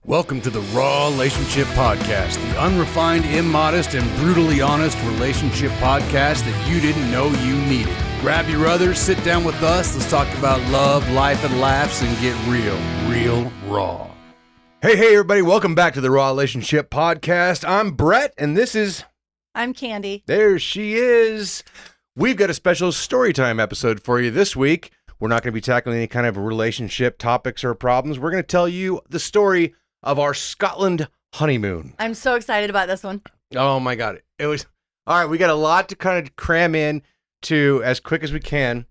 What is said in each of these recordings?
Welcome to the Raw Relationship Podcast, the unrefined, immodest, and brutally honest relationship podcast that you didn't know you needed. Grab your others, sit down with us, let's talk about love, life, and laughs, and get real raw. Hey, everybody, welcome back to the Raw Relationship Podcast. I'm Brett, and this is... I'm Candy. There she is. We've got a special storytime episode for you this week. We're not going to be tackling any kind of relationship topics or problems. We're going to tell you the story of our Scotland honeymoon. I'm so excited about this one. Oh my God. It was, all right, we got a lot to kind of cram in to as quick as we can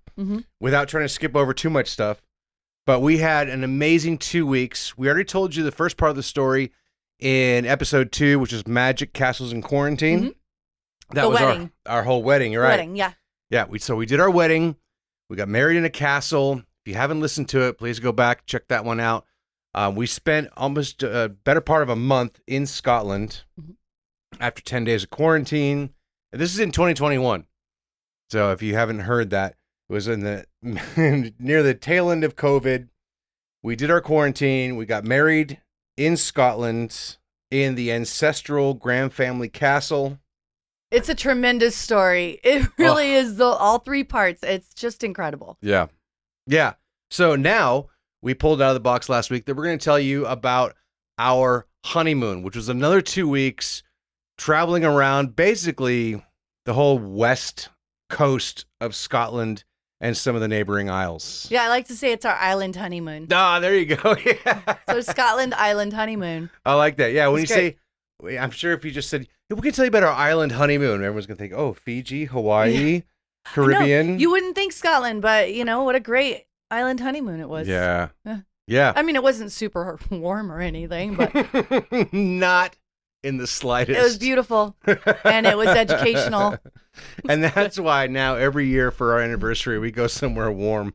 without trying to skip over too much stuff. But we had an amazing 2 weeks. We already told you the first part of the story in episode 2, which is Magic, Castles, and Quarantine. Mm-hmm. That the was wedding. our whole wedding, right? Wedding, yeah. Yeah, so we did our wedding. We got married in a castle. If you haven't listened to it, please go back, check that one out. We spent almost a better part of a month in Scotland after 10 days of quarantine. This is in 2021. So if you haven't heard that, it was in the near the tail end of COVID. We did our quarantine. We got married in Scotland in the ancestral Grand Family Castle. It's a tremendous story. It really is, all three parts. It's just incredible. Yeah. Yeah. So now we pulled out of the box last week that we're going to tell you about our honeymoon, which was another 2 weeks traveling around basically the whole west coast of Scotland and some of the neighboring isles. Yeah, I like to say it's our island honeymoon. Ah, there you go. Yeah. So Scotland island honeymoon. I like that. Yeah, when It's you great. say, I'm sure if you just said, hey, we can tell you about our island honeymoon, everyone's going to think, oh, Fiji, Hawaii, Caribbean. No, you wouldn't think Scotland, but you know, what a great island honeymoon it was. Yeah. Yeah. Yeah. I mean, it wasn't super warm or anything, but Not in the slightest. it was beautiful and it was educational. And that's why now every year for our anniversary, we go somewhere warm.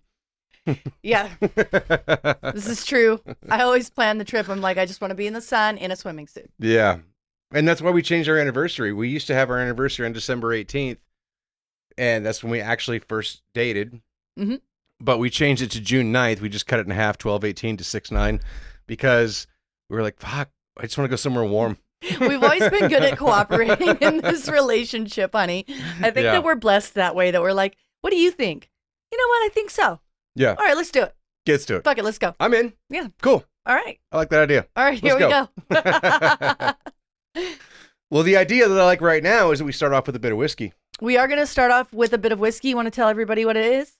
Yeah, this is true. I always plan the trip. I'm like, I just want to be in the sun in a swimming suit. Yeah. And that's why we changed our anniversary. We used to have our anniversary on December 18th. And that's when we actually first dated. Mm-hmm. But we changed it to June 9th. We just cut it in half, 12/18 to 6/9, because we were like, fuck, I just want to go somewhere warm. We've always been good at cooperating in this relationship, honey. I think that we're blessed that way, that we're like, what do you think? You know what? I think so. Yeah. All right, let's do it. Let's do it. Fuck it, let's go. I'm in. Yeah. Cool. All right. I like that idea. All right, here we go. Well, the idea that I like right now is that we start off with a bit of whiskey. We are going to start off with a bit of whiskey. You want to tell everybody what it is?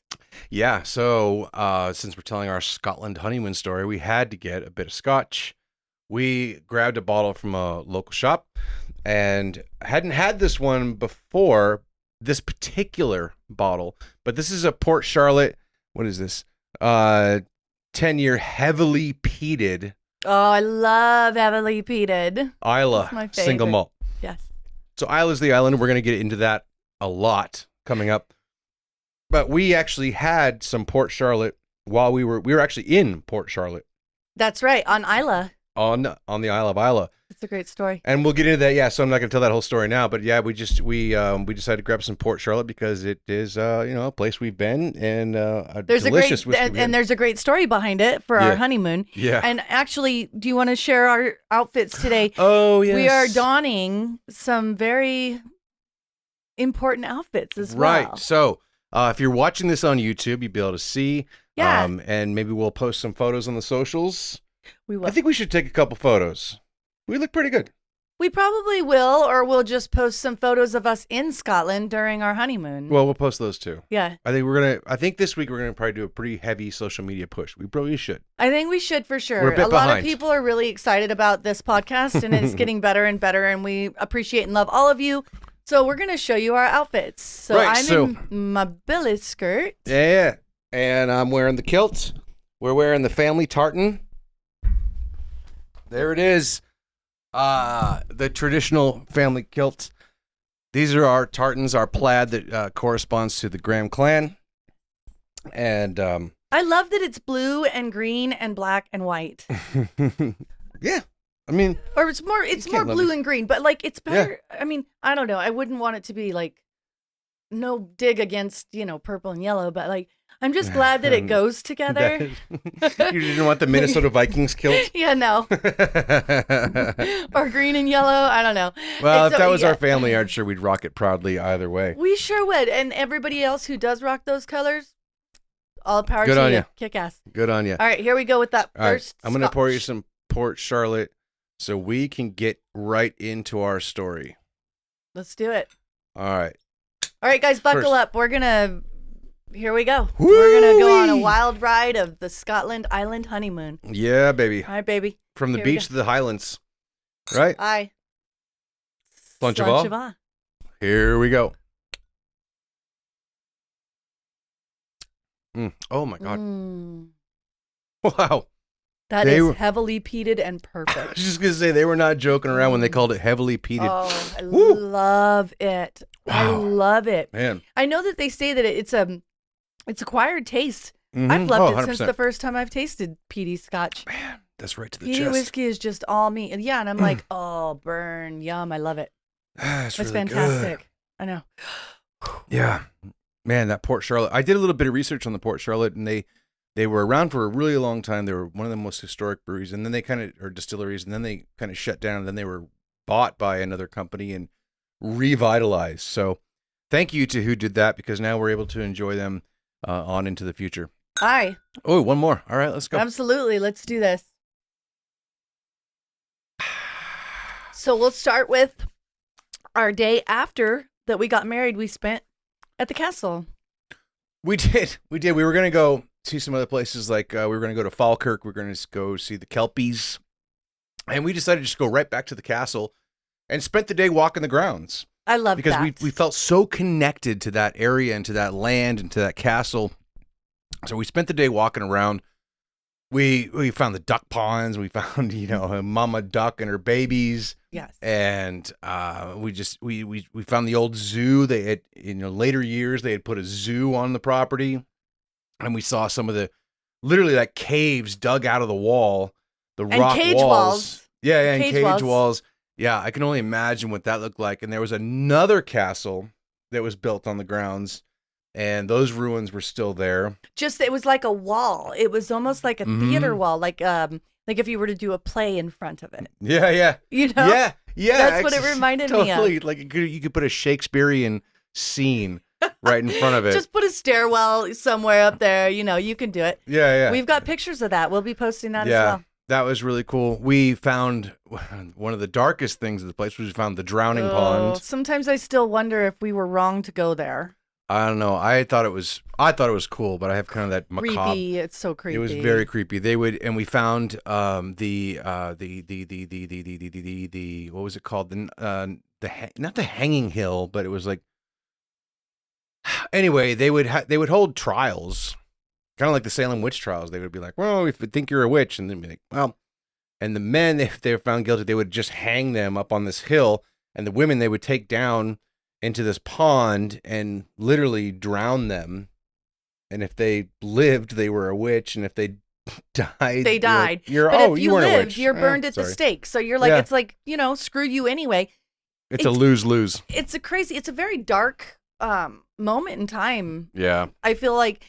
Yeah, so since we're telling our Scotland honeymoon story, we had to get a bit of scotch. We grabbed a bottle from a local shop and hadn't had this one before, this particular bottle, but this is a Port Charlotte, what is this? 10-year heavily peated. Oh, I love heavily peated. Isla my single favorite. malt. Yes. So Isla's the island. We're going to get into that a lot coming up. But we actually had some Port Charlotte while we were actually in Port Charlotte. That's right, on Isla. On the Isle of Isla. It's a great story. And we'll get into that. Yeah, so I'm not going to tell that whole story now, but yeah, we decided to grab some Port Charlotte because it is a place we've been and There's delicious whiskey. and there's a great story behind it for our honeymoon. Yeah. And actually, do you want to share our outfits today? Oh, yes. We are donning some very important outfits as well. Right. So, if you're watching this on YouTube, you'll be able to see. Yeah. And maybe we'll post some photos on the socials. We will. I think we should take a couple photos. We look pretty good. We probably will, or we'll just post some photos of us in Scotland during our honeymoon. Well, we'll post those too. Yeah. I think this week we're gonna probably do a pretty heavy social media push. We probably should. I think we should for sure. We're a bit lot behind. of people are really excited about this podcast, and it's getting better and better, and we appreciate and love all of you. So we're gonna show you our outfits. So Right, I'm in my billy skirt. Yeah. And I'm wearing the kilt. We're wearing the family tartan. There it is. The traditional family kilt. These are our tartans, our plaid that corresponds to the Graham clan. And I love that it's blue and green and black and white. yeah, I mean, or it's more can't love blue these. and green, but like it's better. Yeah. I mean, I don't know. I wouldn't want it to be like no dig against, purple and yellow, but like I'm just glad that it goes together. You didn't want the Minnesota Vikings kilt? Yeah, no. Or green and yellow. I don't know. Well, if that was our family, I'm sure we'd rock it proudly either way. We sure would. And everybody else who does rock those colors, all power Good to on you. ya. Kick ass. Good on you. All right, here we go with that first. I'm going to pour you some Port Charlotte so we can get right into our story. Let's do it. All right. All right, guys, buckle up. Here we go. Woo-wee! We're going to go on a wild ride of the Scotland Island honeymoon. Yeah, baby. All right, baby. From the Here beach to the Highlands. Right? Aye. Plancheval. Here we go. Oh, my God. Wow. That is heavily peated and perfect. I was just going to say, they were not joking around when they called it heavily peated. Oh, I love it. Wow. I love it. Man. I know that they say that it's acquired taste. I've loved it since the first time I've tasted peaty scotch. Man, that's right to the peaty chest. whiskey is just all me. And yeah, and I'm like, oh, burn, yum. I love it. That's really fantastic. Good. I know. Yeah. Man, that Port Charlotte. I did a little bit of research on the Port Charlotte, and they were around for a really long time. They were one of the most historic breweries, and then or distilleries, and then they kind of shut down, and then they were bought by another company and revitalized. So thank you to who did that, because now we're able to enjoy them on into the future. Aye. Oh, one more. All right, let's go. Absolutely. Let's do this. So we'll start with our day after that we got married. We spent at the castle. We did. We were going to go see some other places. Like we were going to go to Falkirk. We were going to go see the Kelpies. And we decided to just go right back to the castle and spent the day walking the grounds. I love that. Because we felt so connected to that area and to that land and to that castle. So we spent the day walking around. We found the duck ponds. We found, a mama duck and her babies. Yes. And we found the old zoo. They had, later years, they had put a zoo on the property. And we saw some of literally like caves dug out of the wall. The rock cage walls. Yeah, and cage walls. walls. Yeah, I can only imagine what that looked like. And there was another castle that was built on the grounds, and those ruins were still there. It was like a wall. It was almost like a theater wall, like if you were to do a play in front of it. Yeah. Yeah. That's what it reminded me of. Totally. Like you could put a Shakespearean scene right in front of it. Just put a stairwell somewhere up there. You can do it. Yeah. We've got pictures of that. We'll be posting that as well. That was really cool. We found one of the darkest things of the place. We found the drowning pond. Sometimes I still wonder if we were wrong to go there. I don't know. I thought it was cool, but I have kind of that macabre. Creepy. It's so creepy. It was very creepy. And we found the what was it called? Not the hanging hill, but it was like, anyway, they would hold trials. Kind of like the Salem witch trials. They would be like, well, if you think you're a witch, and then be like, well, and the men, if they were found guilty, they would just hang them up on this hill, and the women they would take down into this pond and literally drown them. And if they lived, they were a witch, and if they died, they died. If you weren't a witch. You're burned at the stake. So you're like, it's like, screw you anyway. It's a lose-lose. It's a very dark moment in time. Yeah. I feel like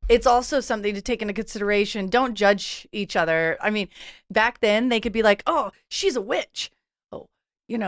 it's also something to take into consideration. Don't judge each other. I mean, back then they could be like, oh, she's a witch. Oh,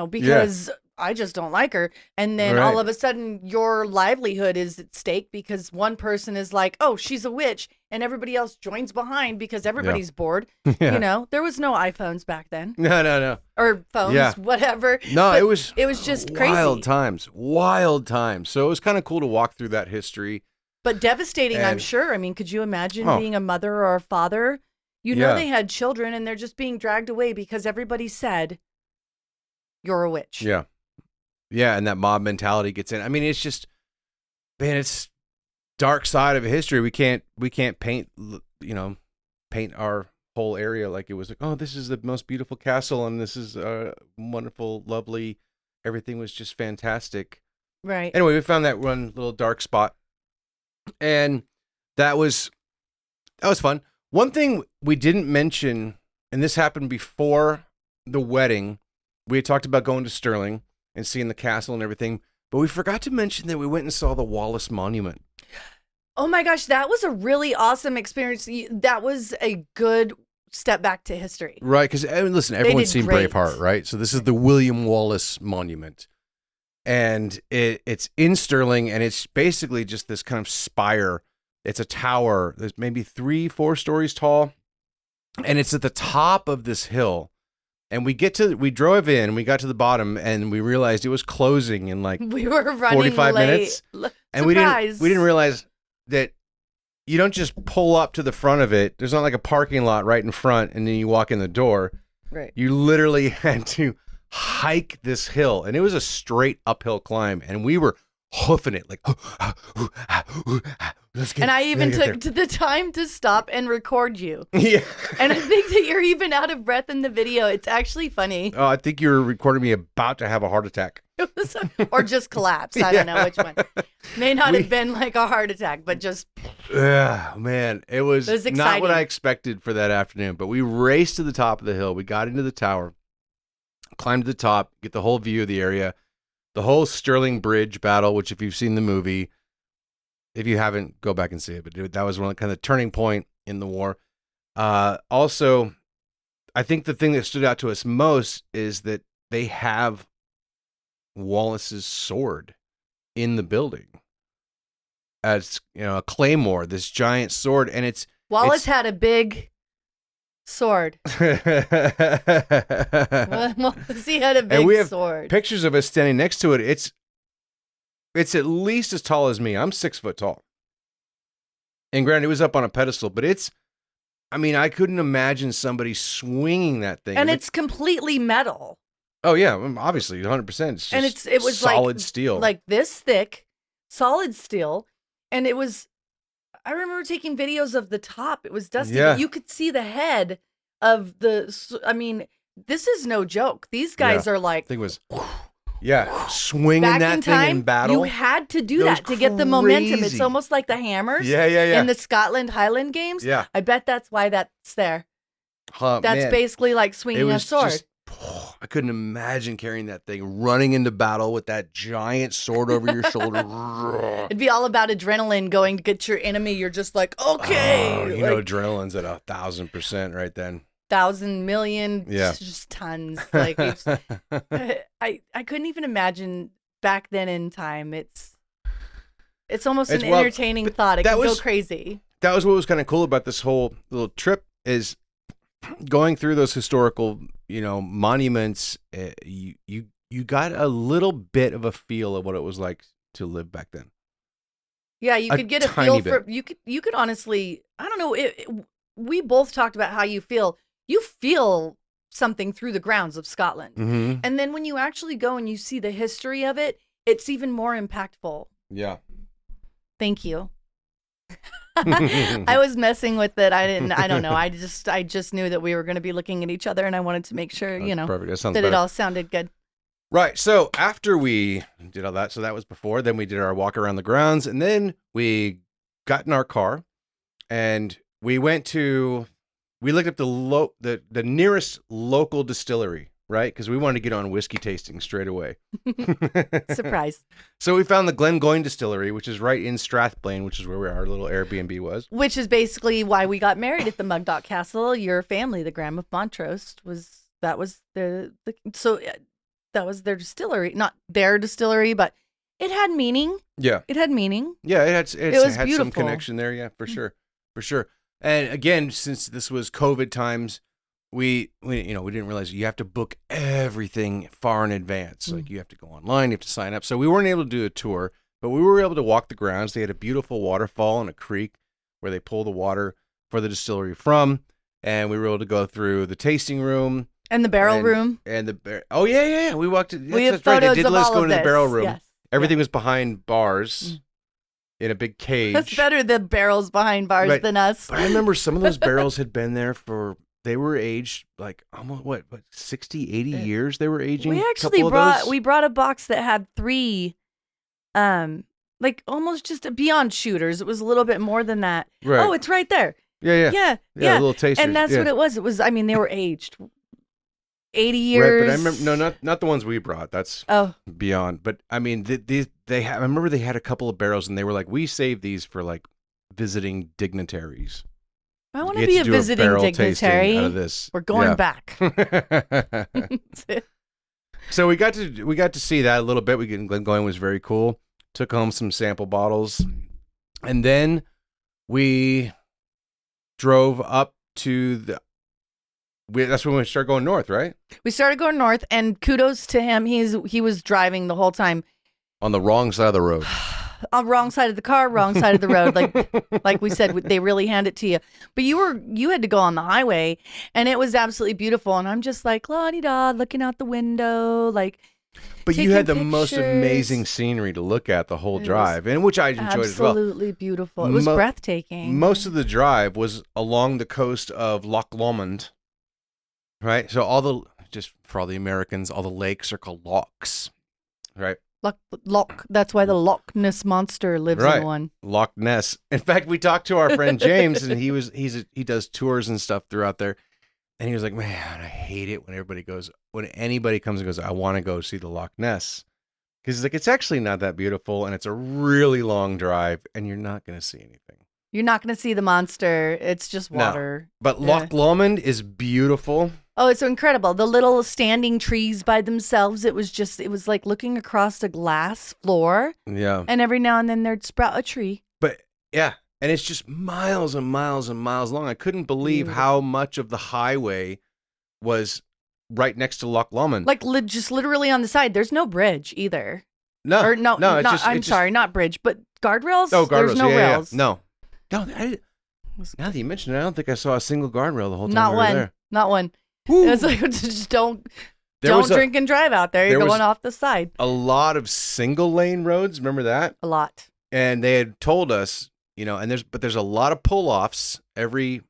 because I just don't like her. And then all of a sudden your livelihood is at stake because one person is like, oh, she's a witch. And everybody else joins behind because everybody's bored. Yeah. There was no iPhones back then. No. Or phones, whatever. No, but it was just crazy. Wild times. So it was kind of cool to walk through that history. But devastating, I'm sure. I mean, could you imagine being a mother or a father? They had children and they're just being dragged away because everybody said, you're a witch. Yeah. Yeah, and that mob mentality gets in. I mean, it's just, man, it's dark side of history. We can't paint, paint our whole area like it was like, oh, this is the most beautiful castle and this is wonderful, lovely. Everything was just fantastic. Right. Anyway, we found that one little dark spot. And that was fun. One thing we didn't mention, and this happened before the wedding, we had talked about going to Stirling and seeing the castle and everything, but we forgot to mention that we went and saw the Wallace Monument. Oh my gosh, that was a really awesome experience. That was a good step back to history. Right, because listen, everyone's seen great. Braveheart, right? So this is the William Wallace Monument. And it's in Sterling, and it's basically just this kind of spire. It's a tower. There's maybe 3-4 stories tall. And it's at the top of this hill. And we drove in, we got to the bottom, and we realized it was closing in like we were running 45 late. minutes. And we didn't realize that you don't just pull up to the front of it. There's not like a parking lot right in front, and then you walk in the door. Right. You literally had to hike this hill, and it was a straight uphill climb, and we were hoofing it like and I even took the time to stop and record you. Yeah. And I think that you're even out of breath in the video. It's actually funny. Oh, I think you were recording me about to have a heart attack. Or just collapse. I don't know which one. May not have been like a heart attack, but just man, it was not what I expected for that afternoon. But we raced to the top of the hill. We got into the tower, climbed to the top, get the whole view of the area. The whole Sterling Bridge battle, which if you've seen the movie, if you haven't, go back and see it. But that was one kind of turning point in the war. Also, I think the thing that stood out to us most is that they have Wallace's sword in the building as a claymore, this giant sword, and Wallace had a big sword. Wallace, he had a big and we have sword. Pictures of us standing next to it. It's at least as tall as me. I'm 6 foot tall. And granted, it was up on a pedestal, but I couldn't imagine somebody swinging that thing. And it's completely metal. Oh yeah, obviously, 100%. It's just it was solid steel, like this thick, solid steel, and it was. I remember taking videos of the top. It was dusty. Yeah. But you could see the head of the. I mean, this is no joke. These guys are like. I think it was. Yeah, swinging back that in thing time, in battle. You had to do that to get the momentum. It's crazy. almost like the hammers. Yeah. In the Scotland Highland games. Yeah. I bet that's why that's there. That's man. basically like swinging a sword. I couldn't imagine carrying that thing, running into battle with that giant sword over your shoulder. It'd be all about adrenaline going to get your enemy. You're just like, okay. Oh, adrenaline's at 1,000% right then. 1,000 million, yeah, just tons. Like I couldn't even imagine back then in time. It's almost an entertaining thought. It could go crazy. That was what was kind of cool about this whole little trip is going through those historical, monuments. You got a little bit of a feel of what it was like to live back then. Yeah, you could get a feel for you could honestly, I don't know. We both talked about how you feel. You feel something through the grounds of Scotland. Mm-hmm. And then when you actually go and you see the history of it, it's even more impactful. Yeah. Thank you. I was messing with it. I don't know. I just knew that we were going to be looking at each other and I wanted to make sure, perfect. That it all sounded good. Right. So after we did all that, so that was before, then we did our walk around the grounds, and then we got in our car and we looked up the nearest local distillery, right? Because we wanted to get on whiskey tasting straight away. Surprise. So we found the Glengoyne Distillery, which is right in Strathblane, which is where our little Airbnb was. Which is basically why we got married at the Mugdock Castle. Your family, the Graham of Montrose, that was their distillery. Not their distillery, but it had meaning. Yeah. It had meaning. Yeah, it had beautiful. some connection there, yeah, for sure. For sure. And again, since this was COVID times, we didn't realize you have to book everything far in advance. Like you have to go online, you have to sign up. So we weren't able to do a tour, but we were able to walk the grounds. They had a beautiful waterfall and a creek where they pull the water for the distillery from, and we were able to go through the tasting room and the barrel room. And oh yeah. We walked. We have that's right. They photos did of let us all go of into the this. barrel room. Yes. Everything was behind bars. In a big cage. That's better the barrels behind bars than us. But I remember some of those barrels had been there they were aged like almost 60, 80 years they were aging. We actually brought a box that had 3 like almost just beyond shooters. It was a little bit more than that. Right. Oh, it's right there. Yeah. A little taster. And that's what it was. It was, they were aged 80 years. Right, but I remember not the ones we brought. That's beyond. But I mean, I remember they had a couple of barrels, and they were like, we saved these for like visiting dignitaries. I want You to get be a do visiting barrel tasting dignitary. out of this. We're going Yeah. back. So we got to see that a little bit. Glengoyne was very cool. Took home some sample bottles, and then we drove up to that's when we started going north, right? We started going north, and kudos to him. He was driving the whole time. On the wrong side of the road. On wrong side of the car, wrong side of the road. Like we said, they really hand it to you. But you had to go on the highway, and it was absolutely beautiful. And I'm just like la-di-da, looking out the window, like. But you had the most pictures. amazing scenery to look at the whole drive, and which I enjoyed as well. Absolutely beautiful. It was breathtaking. Most of the drive was along the coast of Loch Lomond, right? So just for all the Americans, all the lakes are called lochs, right? Loch. That's why the Loch Ness monster lives in one. Loch Ness. In fact, we talked to our friend James, and he does tours and stuff throughout there. And he was like, man, I hate it when anybody comes and goes, I want to go see the Loch Ness. Because he's like, it's actually not that beautiful, and it's a really long drive, and you're not going to see anything. You're not going to see the monster. It's just water. No, but Loch Lomond is beautiful. Oh, it's incredible. The little standing trees by themselves. It was like looking across a glass floor. Yeah. And every now and then there'd sprout a tree. But yeah. And it's just miles and miles and miles long. I couldn't believe how much of the highway was right next to Loch Lomond. Like just literally on the side. There's no bridge either. No. Or no, I'm sorry, not bridge, but guardrails? Oh, guardrails. There's no rails. Yeah. No, now that you mention it, I don't think I saw a single guardrail the whole time we were there. Not one. Woo. It was like, just don't drink and drive out there. You're going off the side. A lot of single lane roads. Remember that? A lot. And they had told us, and there's a lot of pull-offs every,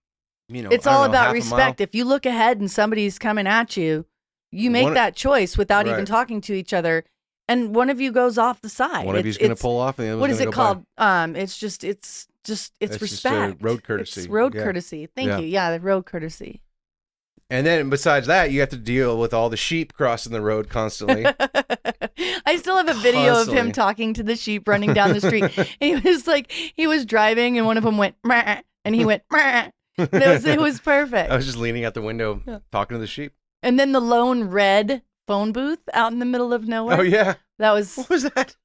it's all about respect. If you look ahead and somebody's coming at you, you make that choice without even talking to each other. And one of you goes off the side. One of you's going to pull off. And the other what is it called? By. It's respect. Just road courtesy. It's road courtesy. Thank you. Yeah, the road courtesy. And then besides that, you have to deal with all the sheep crossing the road constantly. I still have a video of him talking to the sheep running down the street. And he was driving and one of them went, meh, and he went, meh. It was perfect. I was just leaning out the window talking to the sheep. And then the lone red phone booth out in the middle of nowhere. Oh, yeah. What was that?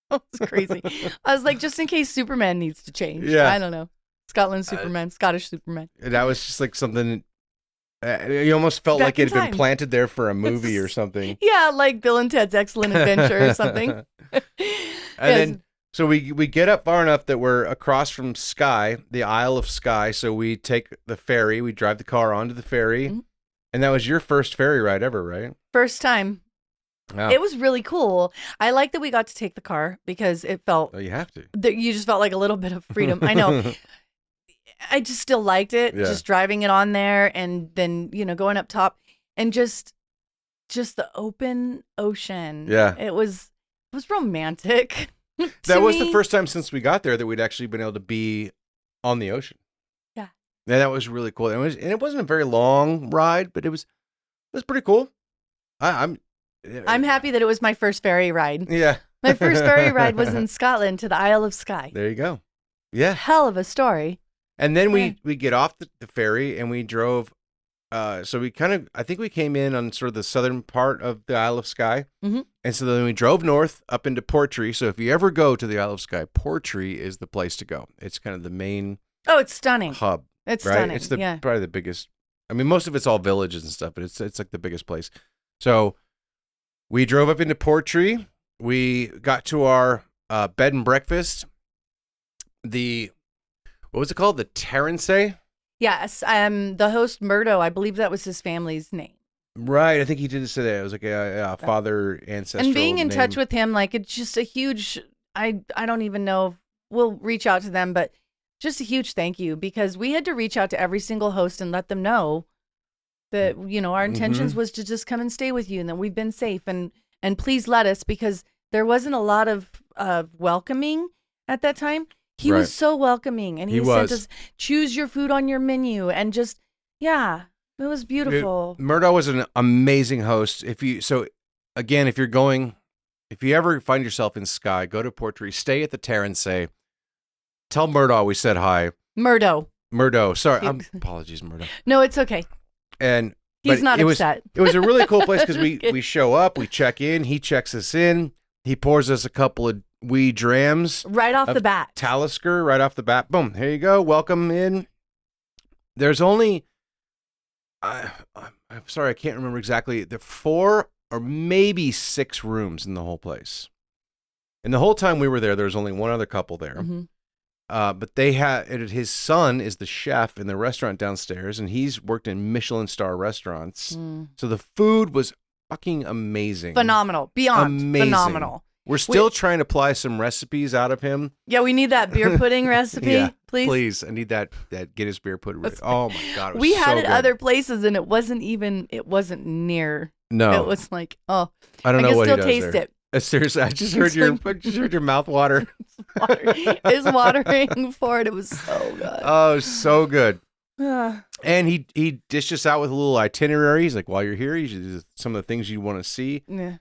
That was crazy. I was like, just in case Superman needs to change. Yeah. I don't know. Scottish Superman. That was just like something. You almost felt like it had been planted there for a movie or something. Yeah, like Bill and Ted's Excellent Adventure or something. Then, so we get up far enough that we're across from Skye, the Isle of Skye. So we take the ferry. We drive the car onto the ferry. Mm-hmm. And that was your first ferry ride ever, right? First time. Wow. It was really cool. I like that we got to take the car because it felt... Oh, you have to. You just felt like a little bit of freedom. I know. I just still liked it, just driving it on there and then, going up top and just the open ocean. Yeah. It was romantic. That was the first time since we got there that we'd actually been able to be on the ocean. Yeah. And that was really cool. It wasn't a very long ride, but it was pretty cool. I'm happy that it was my first ferry ride. Yeah. My first ferry ride was in Scotland to the Isle of Skye. There you go. Yeah. Hell of a story. And then we get off the ferry and we drove. So we I think we came in on sort of the southern part of the Isle of Skye. Mm-hmm. And so then we drove north up into Portree. So if you ever go to the Isle of Skye, Portree is the place to go. It's kind of the main. Oh, it's stunning. Hub. It's right? stunning. It's probably the biggest. I mean, most of it's all villages and stuff, but it's like the biggest place. So we drove up into Portree. We got to our bed and breakfast. What was it called? The Terrace? Yes. The host, Murdo, I believe that was his family's name. Right. I think he did say that. It was like a father ancestral And being in name. touch with him, like, it's just a huge, I don't even know. We'll reach out to them, but just a huge thank you because we had to reach out to every single host and let them know that, our intentions was to just come and stay with you and that we've been safe and please let us because there wasn't a lot of welcoming at that time. He was so welcoming and he sent us choose your food on your menu and just, it was beautiful. Murdo was an amazing host. If you ever find yourself in Skye, go to Portree, stay at the Terrace. Tell Murdo we said hi. Murdo. Sorry. Apologies, Murdo. No, it's okay. And he's not upset. It was a really cool place because Okay. we show up, we check in, he checks us in, he pours us a couple of wee drams. Right off the bat. Talisker, right off the bat. Boom. Here you go. Welcome in. There's only, I'm sorry, I can't remember exactly, the 4 or maybe 6 rooms in the whole place. And the whole time we were there was only one other couple there. Mm-hmm. But they had, his son is the chef in the restaurant downstairs, and he's worked in Michelin star restaurants. So the food was fucking amazing. Phenomenal. Beyond amazing. Phenomenal. We're still trying to apply some recipes out of him. Yeah, we need that beer pudding recipe, Yeah, please. Please. I need that Guinness beer pudding. Oh my God. It was we had so it good. other places and it wasn't near. No. It was like, I don't know can what he still does taste there. it. Seriously, I just heard your mouth water. It's watering for it. It was so good. Oh, so good. And he dished us out with a little itinerary. He's like, while you're here, you should do some of the things you want to see. Yeah.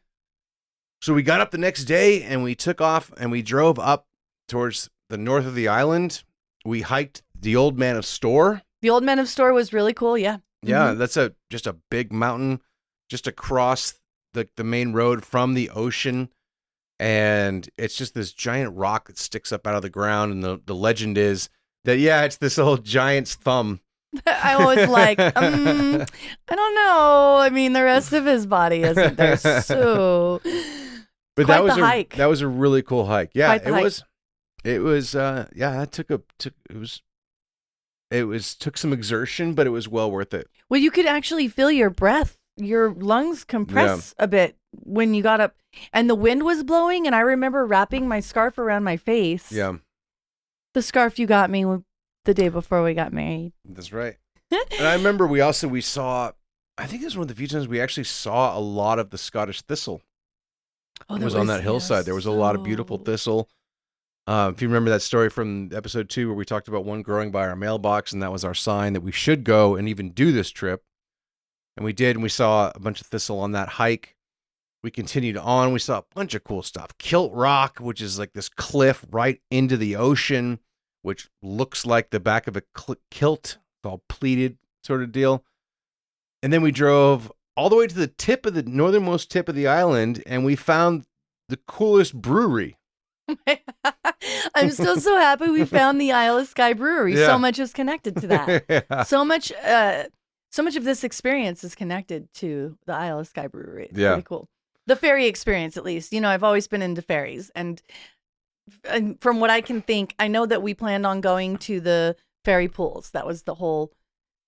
So we got up the next day and we took off and we drove up towards the north of the island. We hiked the Old Man of Store. The Old Man of Store was really cool. Yeah. Yeah, that's just a big mountain just across the main road from the ocean. And it's just this giant rock that sticks up out of the ground. And the legend is that, it's this old giant's thumb. I always like, I don't know. I mean, the rest of his body isn't there. So, but quite that was the hike. That was a really cool hike. Yeah, Quite the hike. It was. Took some exertion, but it was well worth it. Well, you could actually feel your breath, your lungs compress a bit when you got up, and the wind was blowing. And I remember wrapping my scarf around my face. Yeah, the scarf you got me the day before we got married. That's right. And I remember we saw. I think this was one of the few times we actually saw a lot of the Scottish thistle. Oh, it was on that hillside. There was a lot of beautiful thistle. If you remember that story from episode 2 where we talked about one growing by our mailbox, and that was our sign that we should go and even do this trip. And we did, and we saw a bunch of thistle on that hike. We continued on. We saw a bunch of cool stuff. Kilt Rock, which is like this cliff right into the ocean, which looks like the back of a kilt. It's all pleated sort of deal. And then we drove all the way to the northernmost tip of the island, and we found the coolest brewery. I'm still so happy we found the Isle of Skye Brewery. Yeah. So much is connected to that. Yeah. So much of this experience is connected to the Isle of Skye Brewery. It's pretty cool. The ferry experience, at least. I've always been into ferries, and from what I can think, I know that we planned on going to the ferry pools. That was the whole.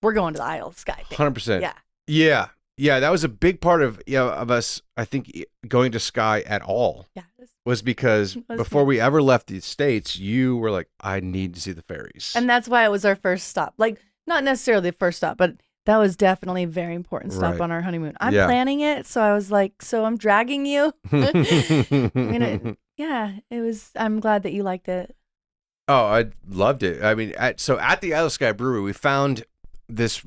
We're going to the Isle of Skye thing. 100%. Yeah. Yeah. That was a big part of us. I think going to Skye at all. Yeah. Was because before we ever left the States, you were like, I need to see the ferries. And that's why it was our first stop. Like, not necessarily the first stop, but that was definitely a very important stop on our honeymoon. I'm planning it, so I was like, so I'm dragging you. It was, I'm glad that you liked it. Oh, I loved it. I mean, at the Isle of Skye Brewery, we found this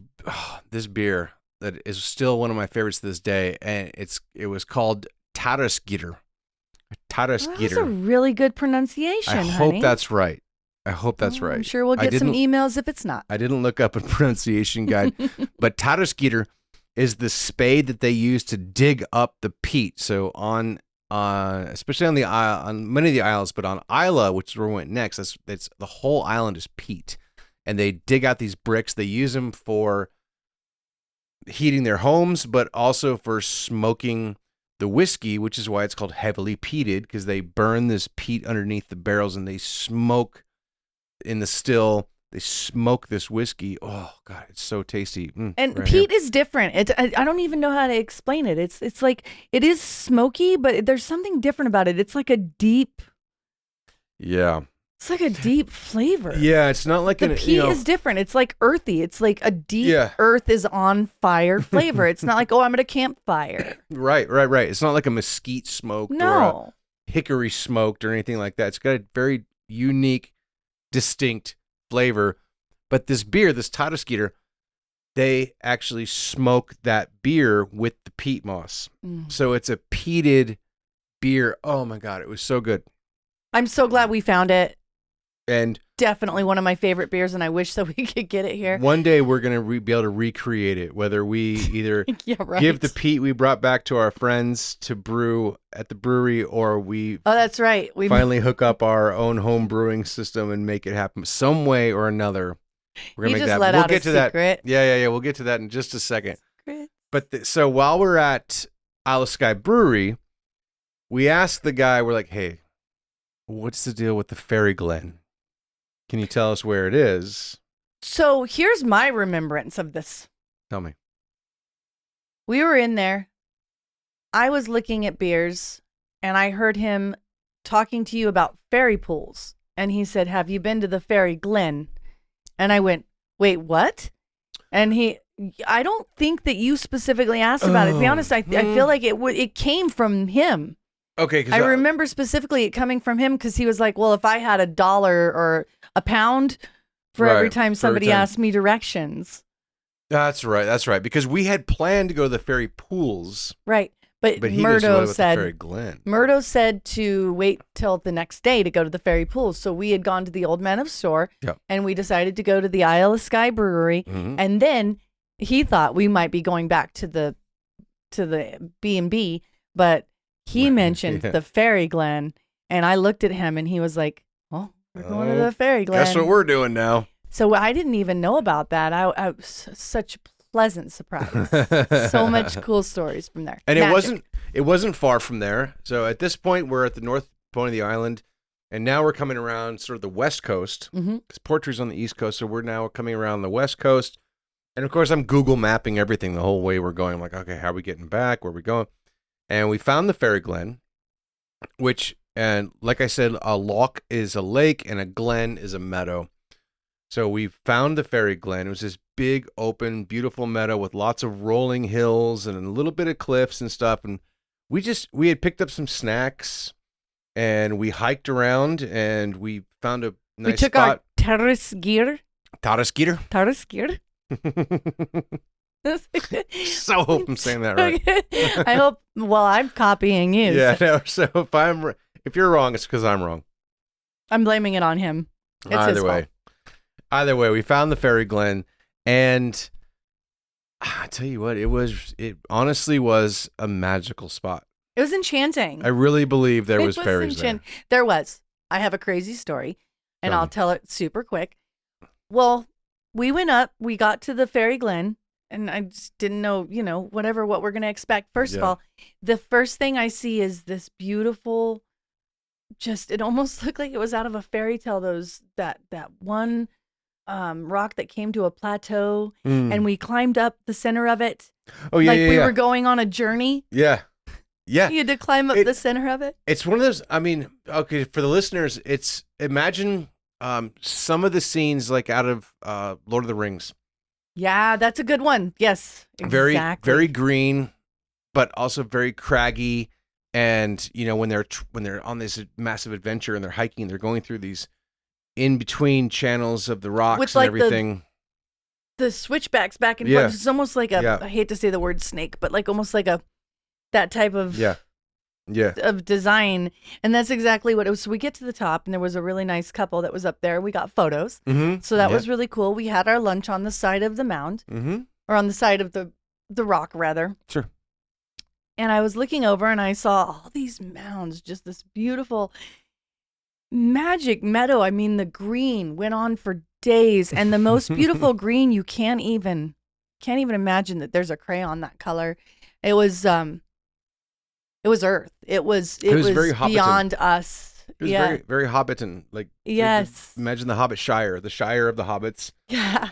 beer that is still one of my favorites to this day, and it was called Taraskitter. That's a really good pronunciation, I hope that's right. Right. I'm sure we'll get some emails if it's not. I didn't look up a pronunciation guide, but Taraskitter is the spade that they use to dig up the peat. So especially on the isle, on many of the isles, but on Isla, which is where we went next, it's the whole island is peat, and they dig out these bricks. They use them for heating their homes, but also for smoking the whiskey, which is why it's called heavily peated, because they burn this peat underneath the barrels and they smoke in the still. They smoke this whiskey. Oh God, it's so tasty. And peat is different. I don't even know how to explain it. It's like it is smoky, but there's something different about it. It's like a deep. Yeah. It's like a deep flavor. Yeah, it's not like the peat is different. It's like earthy. It's like a deep earth is on fire flavor. It's not like, I'm at a campfire. Right. It's not like a mesquite smoked or a hickory smoked or anything like that. It's got a very unique, distinct flavor. But this beer, this Taraskitter, they actually smoke that beer with the peat moss. So it's a peated beer. Oh my God, it was so good. I'm so glad we found it. And definitely one of my favorite beers, and I wish that we could get it here. One day we're going to be able to recreate it, whether we either Yeah, right. give the peat we brought back to our friends to brew at the brewery, or we Oh, that's right. We finally hook up our own home brewing system and make it happen some way or another. We're going to make just that. let We'll out get a to secret. that. Yeah. We'll get to that in just a second. Secret. But so while we're at Isle of Skye Brewery, we asked the guy, we're like, hey, what's the deal with the Fairy Glen? Can you tell us where it is? So here's my remembrance of this. Tell me. We were in there. I was looking at beers, and I heard him talking to you about fairy pools. And he said, have you been to the Fairy Glen? And I went, wait, what? And I don't think that you specifically asked about it. To be honest, I feel like it came from him. Okay. I remember specifically it coming from him because he was like, well, if I had $1 or a pound for every time somebody asked me directions. That's right. Because we had planned to go to the fairy pools. Right. But he Murdo goes, said, the Fairy Glen. Murdo said to wait till the next day to go to the fairy pools. So we had gone to the Old Man of Store, and we decided to go to the Isle of Skye Brewery. Mm-hmm. And then he thought we might be going back to the B&B, but he mentioned the Fairy Glen, and I looked at him, and he was like, "Oh, we're going to the Fairy Glen." Guess what we're doing now? So I didn't even know about that. I was such a pleasant surprise. So much cool stories from there. And Magic. it wasn't far from there. So at this point, we're at the north point of the island, and now we're coming around sort of the west coast, because Portrue's on the east coast, so we're now coming around the west coast. And of course, I'm Google mapping everything the whole way we're going. I'm like, okay, how are we getting back? Where are we going? And we found the Fairy Glen, which, and like I said, a loch is a lake and a glen is a meadow. So we found the Fairy Glen. It was this big, open, beautiful meadow with lots of rolling hills and a little bit of cliffs and stuff. And we had picked up some snacks, and we hiked around, and we found a nice spot. We took our terrace gear. So hope I'm saying that right. I hope. Well, I'm copying you. Yeah. No, so if you're wrong, it's because I'm wrong. I'm blaming it on him. It's his fault. Either way, we found the Fairy Glen, and I tell you what, it honestly was a magical spot. It was enchanting. I really believe there was fairies there. There was. I have a crazy story, and I'll tell it super quick. Well, we went up, we got to the Fairy Glen, and I just didn't know, what we're going to expect. First of all, the first thing I see is this beautiful, it almost looked like it was out of a fairy tale. That one rock that came to a plateau, and we climbed up the center of it. Oh, yeah, we were going on a journey. Yeah. Yeah. You had to climb up the center of it. It's one of those, okay, for the listeners, imagine some of the scenes like out of Lord of the Rings. Yeah, that's a good one. Yes, exactly. Very, very green, but also very craggy. And when they're on this massive adventure and they're hiking, they're going through these in between channels of the rocks with and everything. The switchbacks back and forth. It's almost like I hate to say the word snake, but like almost like that type of of design. And that's exactly what it was. So we get to the top, and there was a really nice couple that was up there. We got photos. So that was really cool. We had our lunch on the side of the mound, or on the side of the rock, rather. Sure. And I was looking over, and I saw all these mounds, just this beautiful magic meadow. I mean, the green went on for days, and the most beautiful green you can't even imagine that there's a crayon that color. It was Earth. It was very beyond us. It was very, very Hobbiton. Like, yes. Imagine the Hobbit Shire, the Shire of the Hobbits. Yeah.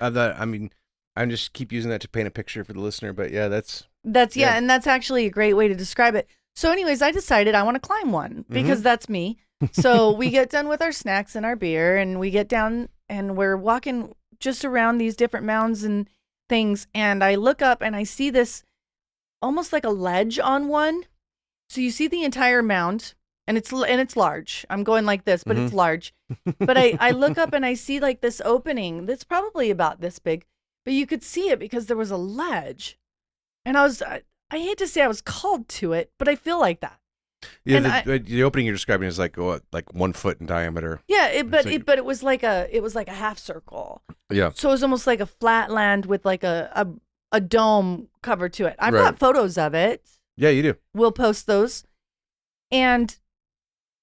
I just keep using that to paint a picture for the listener, but yeah, that's and that's actually a great way to describe it. So anyways, I decided I want to climb one because that's me. So we get done with our snacks and our beer, and we get down, and we're walking just around these different mounds and things. And I look up, and I see this almost like a ledge on one. So you see the entire mound, and it's large. I'm going like this, but it's large. But I look up, and I see like this opening that's probably about this big, but you could see it because there was a ledge. And I hate to say I was called to it, but I feel like that. Yeah, And the opening you're describing is like 1 foot in diameter. yeah, but it was like a half circle. Yeah. So it was almost like a flat land with like a dome cover to it. I've Right. got photos of it. Yeah, you do. We'll post those. And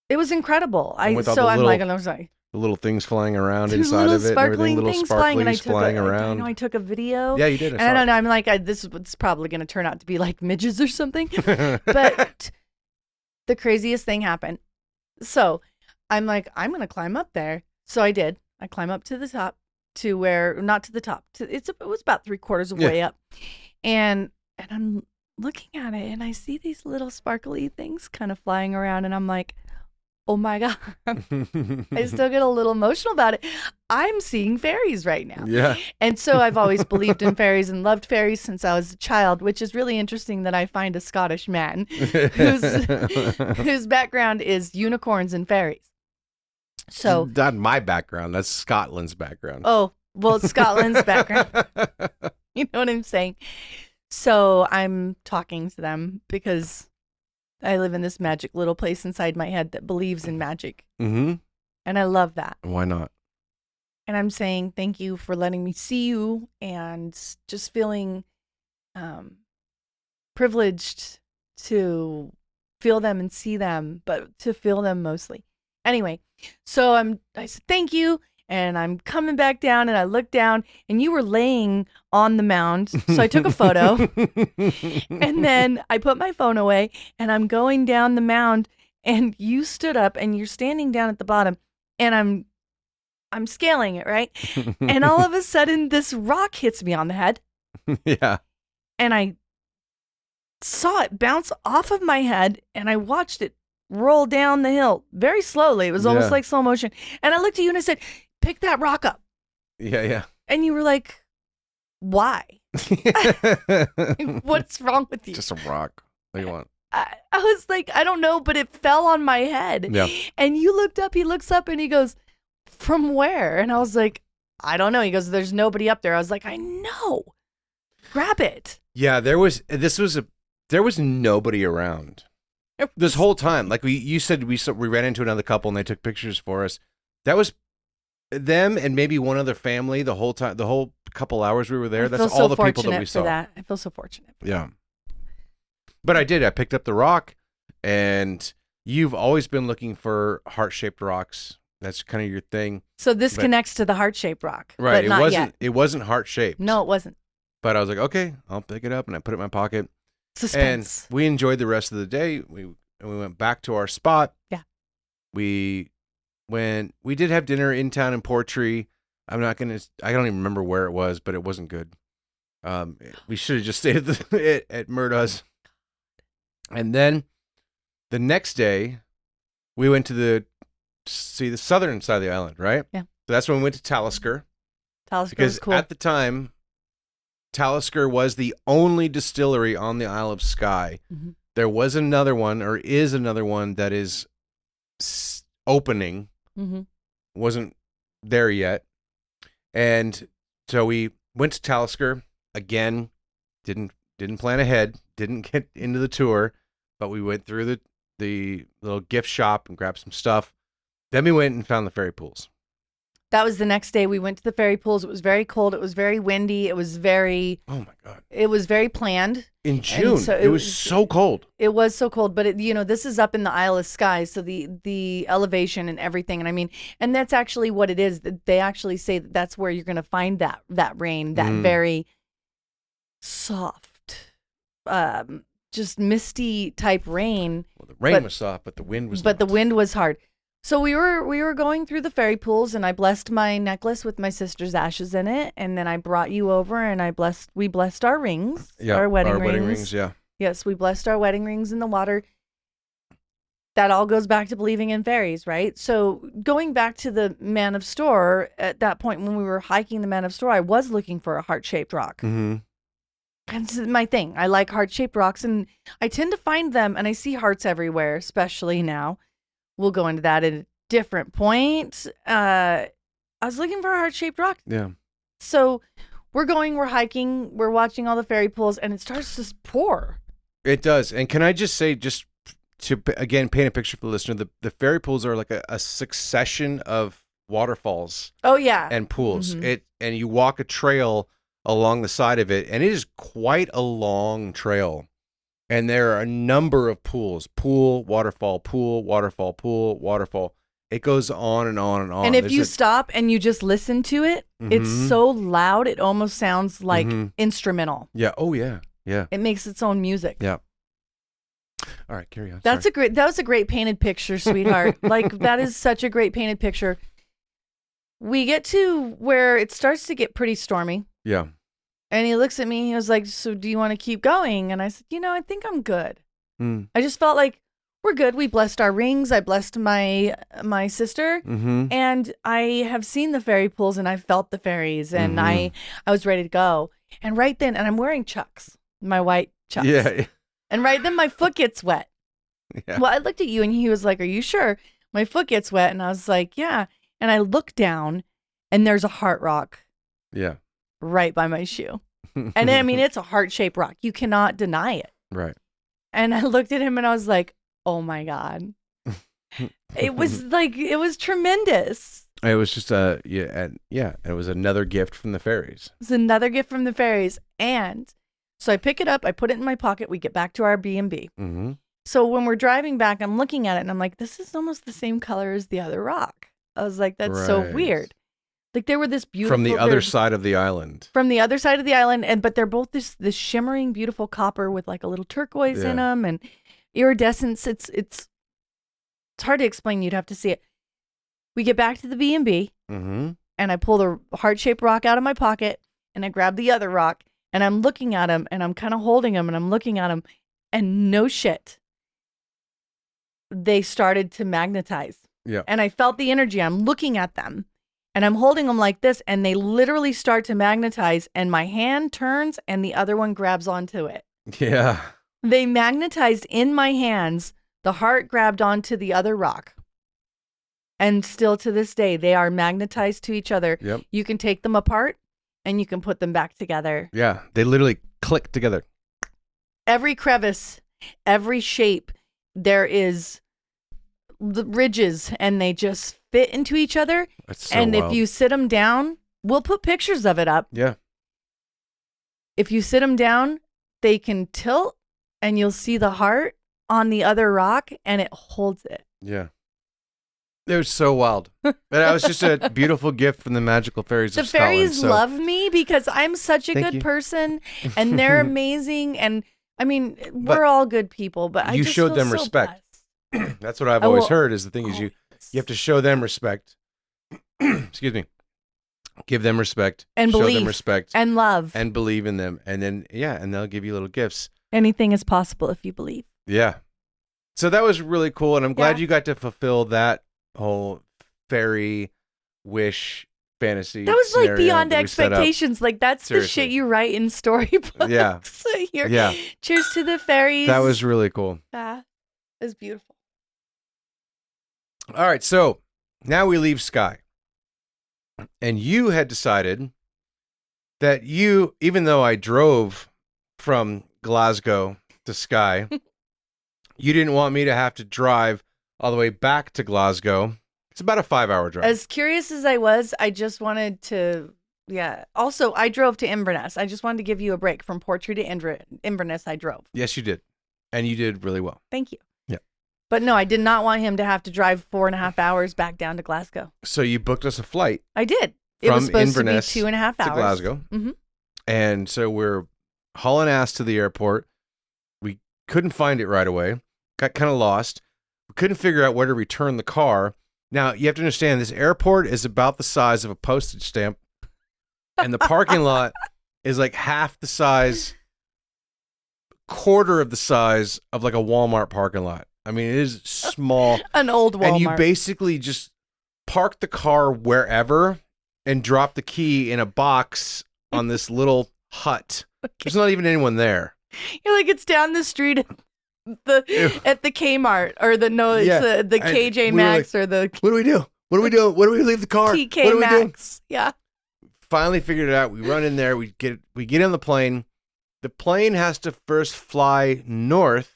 it was incredible. And with all I'm little- like, I'm sorry. The little things flying around There's inside little of it, and everything, sparkling little things flying, and I sparklies took flying I around. know I took a video. Yeah, you did. And I don't know. I'm like, this is probably going to turn out to be like midges or something. But the craziest thing happened. So I'm like, I'm going to climb up there. So I did. I climb up to the top to where, not to the top. It was about 3/4 of the way up. And I'm looking at it and I see these little sparkly things kind of flying around. And I'm like, oh my God. I still get a little emotional about it. I'm seeing fairies right now. Yeah. And so I've always believed in fairies and loved fairies since I was a child, which is really interesting that I find a Scottish man whose background is unicorns and fairies. So not my background. That's Scotland's background. oh, well, it's Scotland's background. You know what I'm saying? So I'm talking to them because I live in this magic little place inside my head that believes in magic. Mm-hmm. And I love that. Why not? And I'm saying thank you for letting me see you and just feeling privileged to feel them and see them, but to feel them mostly. Anyway, so I said thank you. And I'm coming back down and I look down and you were laying on the mound. So I took a photo and then I put my phone away and I'm going down the mound and you stood up and you're standing down at the bottom and I'm scaling it, right? And all of a sudden this rock hits me on the head. Yeah. And I saw it bounce off of my head and I watched it roll down the hill very slowly. It was almost like slow motion. And I looked at you and I said, pick that rock up. Yeah. And you were like, why? What's wrong with you? Just a rock. What do you want? I was like, I don't know, but it fell on my head. Yeah. And you looked up, he looks up and he goes, from where? And I was like, I don't know. He goes, there's nobody up there. I was like, I know. Grab it. Yeah, there was nobody around this whole time. Like you said, we ran into another couple and they took pictures for us. That was them and maybe one other family the whole time, the whole couple hours we were there. That's all the people that we saw. I feel so fortunate. Yeah. But I picked up the rock, and you've always been looking for heart-shaped rocks. That's kind of your thing. So this connects to the heart-shaped rock. Right. But not yet. It wasn't heart-shaped. No, it wasn't. But I was like, okay, I'll pick it up, and I put it in my pocket. Suspense. And we enjoyed the rest of the day. We went back to our spot. Yeah. We did have dinner in town in Portree. I don't even remember where it was, but it wasn't good. We should have just stayed at Murda's. And then the next day, we went to see the southern side of the island, right? Yeah. So that's when we went to Talisker. Talisker was cool. At the time, Talisker was the only distillery on the Isle of Skye. Mm-hmm. There was another one, or is another one, that is opening. Mm-hmm. Wasn't there yet. And so we went to Talisker again. Didn't plan ahead. Didn't get into the tour, but we went through the little gift shop and grabbed some stuff. Then we went and found the fairy pools. That was the next day. We went to the fairy pools. It was very cold. It was very windy. It was very... Oh, my God. It was very planned. In June. So it was so cold. It was so cold. But, this is up in the Isle of Skye, so the elevation and everything. And I mean, and that's actually what it is. They actually say that that's where you're going to find that rain, that very soft, just misty type rain. Well, the rain was soft, but the wind was the wind was hard. So we were going through the fairy pools, and I blessed my necklace with my sister's ashes in it, and then I brought you over, and we blessed our rings, our wedding rings. Yeah. Yes, we blessed our wedding rings in the water. That all goes back to believing in fairies, right? So going back to the Man of Store, at that point when we were hiking the Man of Store, I was looking for a heart-shaped rock. Mm-hmm. And this is my thing. I like heart-shaped rocks, and I tend to find them, and I see hearts everywhere, especially now. We'll go into that at a different point. I was looking for a heart-shaped rock. Yeah. So we're hiking, we're watching all the fairy pools, and it starts to pour. It does. And can I just say, just again paint a picture for the listener, the fairy pools are like a succession of waterfalls Oh yeah. and pools. Mhm. And you walk a trail along the side of it, and it is quite a long trail. And there are a number of pools: pool, waterfall, pool, waterfall, pool, waterfall. It goes on and on and on. And if you stop and you just listen to it, it's Mhm. so loud it almost sounds like instrumental. Yeah. Oh yeah. Yeah. It makes its own music. Yeah. All right, carry on. That was a great painted picture, sweetheart. Like that is such a great painted picture. We get to where it starts to get pretty stormy. Yeah. And he looks at me, he was like, "So do you want to keep going?" And I said, I think I'm good. Mm. I just felt like we're good. We blessed our rings. I blessed my sister. Mm-hmm. And I have seen the fairy pools and I felt the fairies and I was ready to go. And right then, and I'm wearing Chucks, my white Chucks. Yeah. And right then my foot gets wet. Yeah. Well, I looked at you and he was like, "Are you sure?" My foot gets wet. And I was like, "Yeah." And I look down and there's a heart rock. Yeah. Right by my shoe. And I mean, it's a heart-shaped rock. You cannot deny it. Right. And I looked at him and I was like, "Oh my God." It was tremendous. It was just it was another gift from the fairies. It's another gift from the fairies. And so I pick it up, I put it in my pocket, we get back to our B&B. Mm-hmm. So when we're driving back, I'm looking at it and I'm like, this is almost the same color as the other rock. I was like, that's so weird. Like they were this beautiful. From the other side of the island. From the other side of the island. But they're both this shimmering, beautiful copper with like a little turquoise in them and iridescence. It's hard to explain. You'd have to see it. We get back to the B&B and I pull the heart-shaped rock out of my pocket and I grab the other rock and I'm looking at him and I'm kind of holding him and I'm looking at him and no shit. They started to magnetize. Yeah. And I felt the energy. I'm looking at them and I'm holding them like this and they literally start to magnetize and my hand turns and the other one grabs onto it. Yeah. They magnetized in my hands. The heart grabbed onto the other rock. And still to this day, they are magnetized to each other. Yep. You can take them apart and you can put them back together. Yeah. They literally click together. Every crevice, every shape, there is the ridges and they just fit into each other. That's so and wild. if you sit them down, we'll put pictures of it up. Yeah. If you sit them down, they can tilt and you'll see the heart on the other rock and it holds it. Yeah. It was so wild. But that was just a beautiful gift from the magical fairies of Scotland. The fairies love me because I'm such a good person and they're amazing. And I mean, we're all good people, but I you just showed feel them so respect. blessed. That's what I've always heard is the thing is you have to show them respect. Excuse me. Give them respect. And show believe. them respect. And love. And believe in them. And then, and they'll give you little gifts. Anything is possible if you believe. Yeah. So that was really cool. And I'm glad you got to fulfill that whole fairy wish fantasy. That was like beyond that expectations. Like that's Seriously. the shit you write in storybooks. Yeah. Yeah. Cheers to the fairies. That was really cool. Yeah. It was beautiful. All right. So now we leave Skye. And you had decided that even though I drove from Glasgow to Skye, you didn't want me to have to drive all the way back to Glasgow. It's about a 5-hour drive. As curious as I was, I just wanted to, Also, I drove to Inverness. I just wanted to give you a break from Portree to Inverness. I drove. Yes, you did. And you did really well. Thank you. Yeah. But no, I did not want him to have to drive 4.5 hours back down to Glasgow. So you booked us a flight. I did. It was supposed Inverness to be 2.5 hours. To Glasgow. Mm-hmm. And so we're hauling ass to the airport. We couldn't find it right away. Got kind of lost. We couldn't figure out where to return the car. Now, you have to understand, this airport is about the size of a postage stamp. And the parking lot is like half the size, quarter of the size of like a Walmart parking lot. I mean, it is small. An old Walmart. And you basically just park the car wherever and drop the key in a box on this little hut. Okay. There's not even anyone there. You're like, it's down the street at the Kmart or the KJ Maxx or the... What do we do? What do we do? Where do we leave the car? TK Maxx. Yeah. Finally figured it out. We run in there. We get on the plane. The plane has to first fly north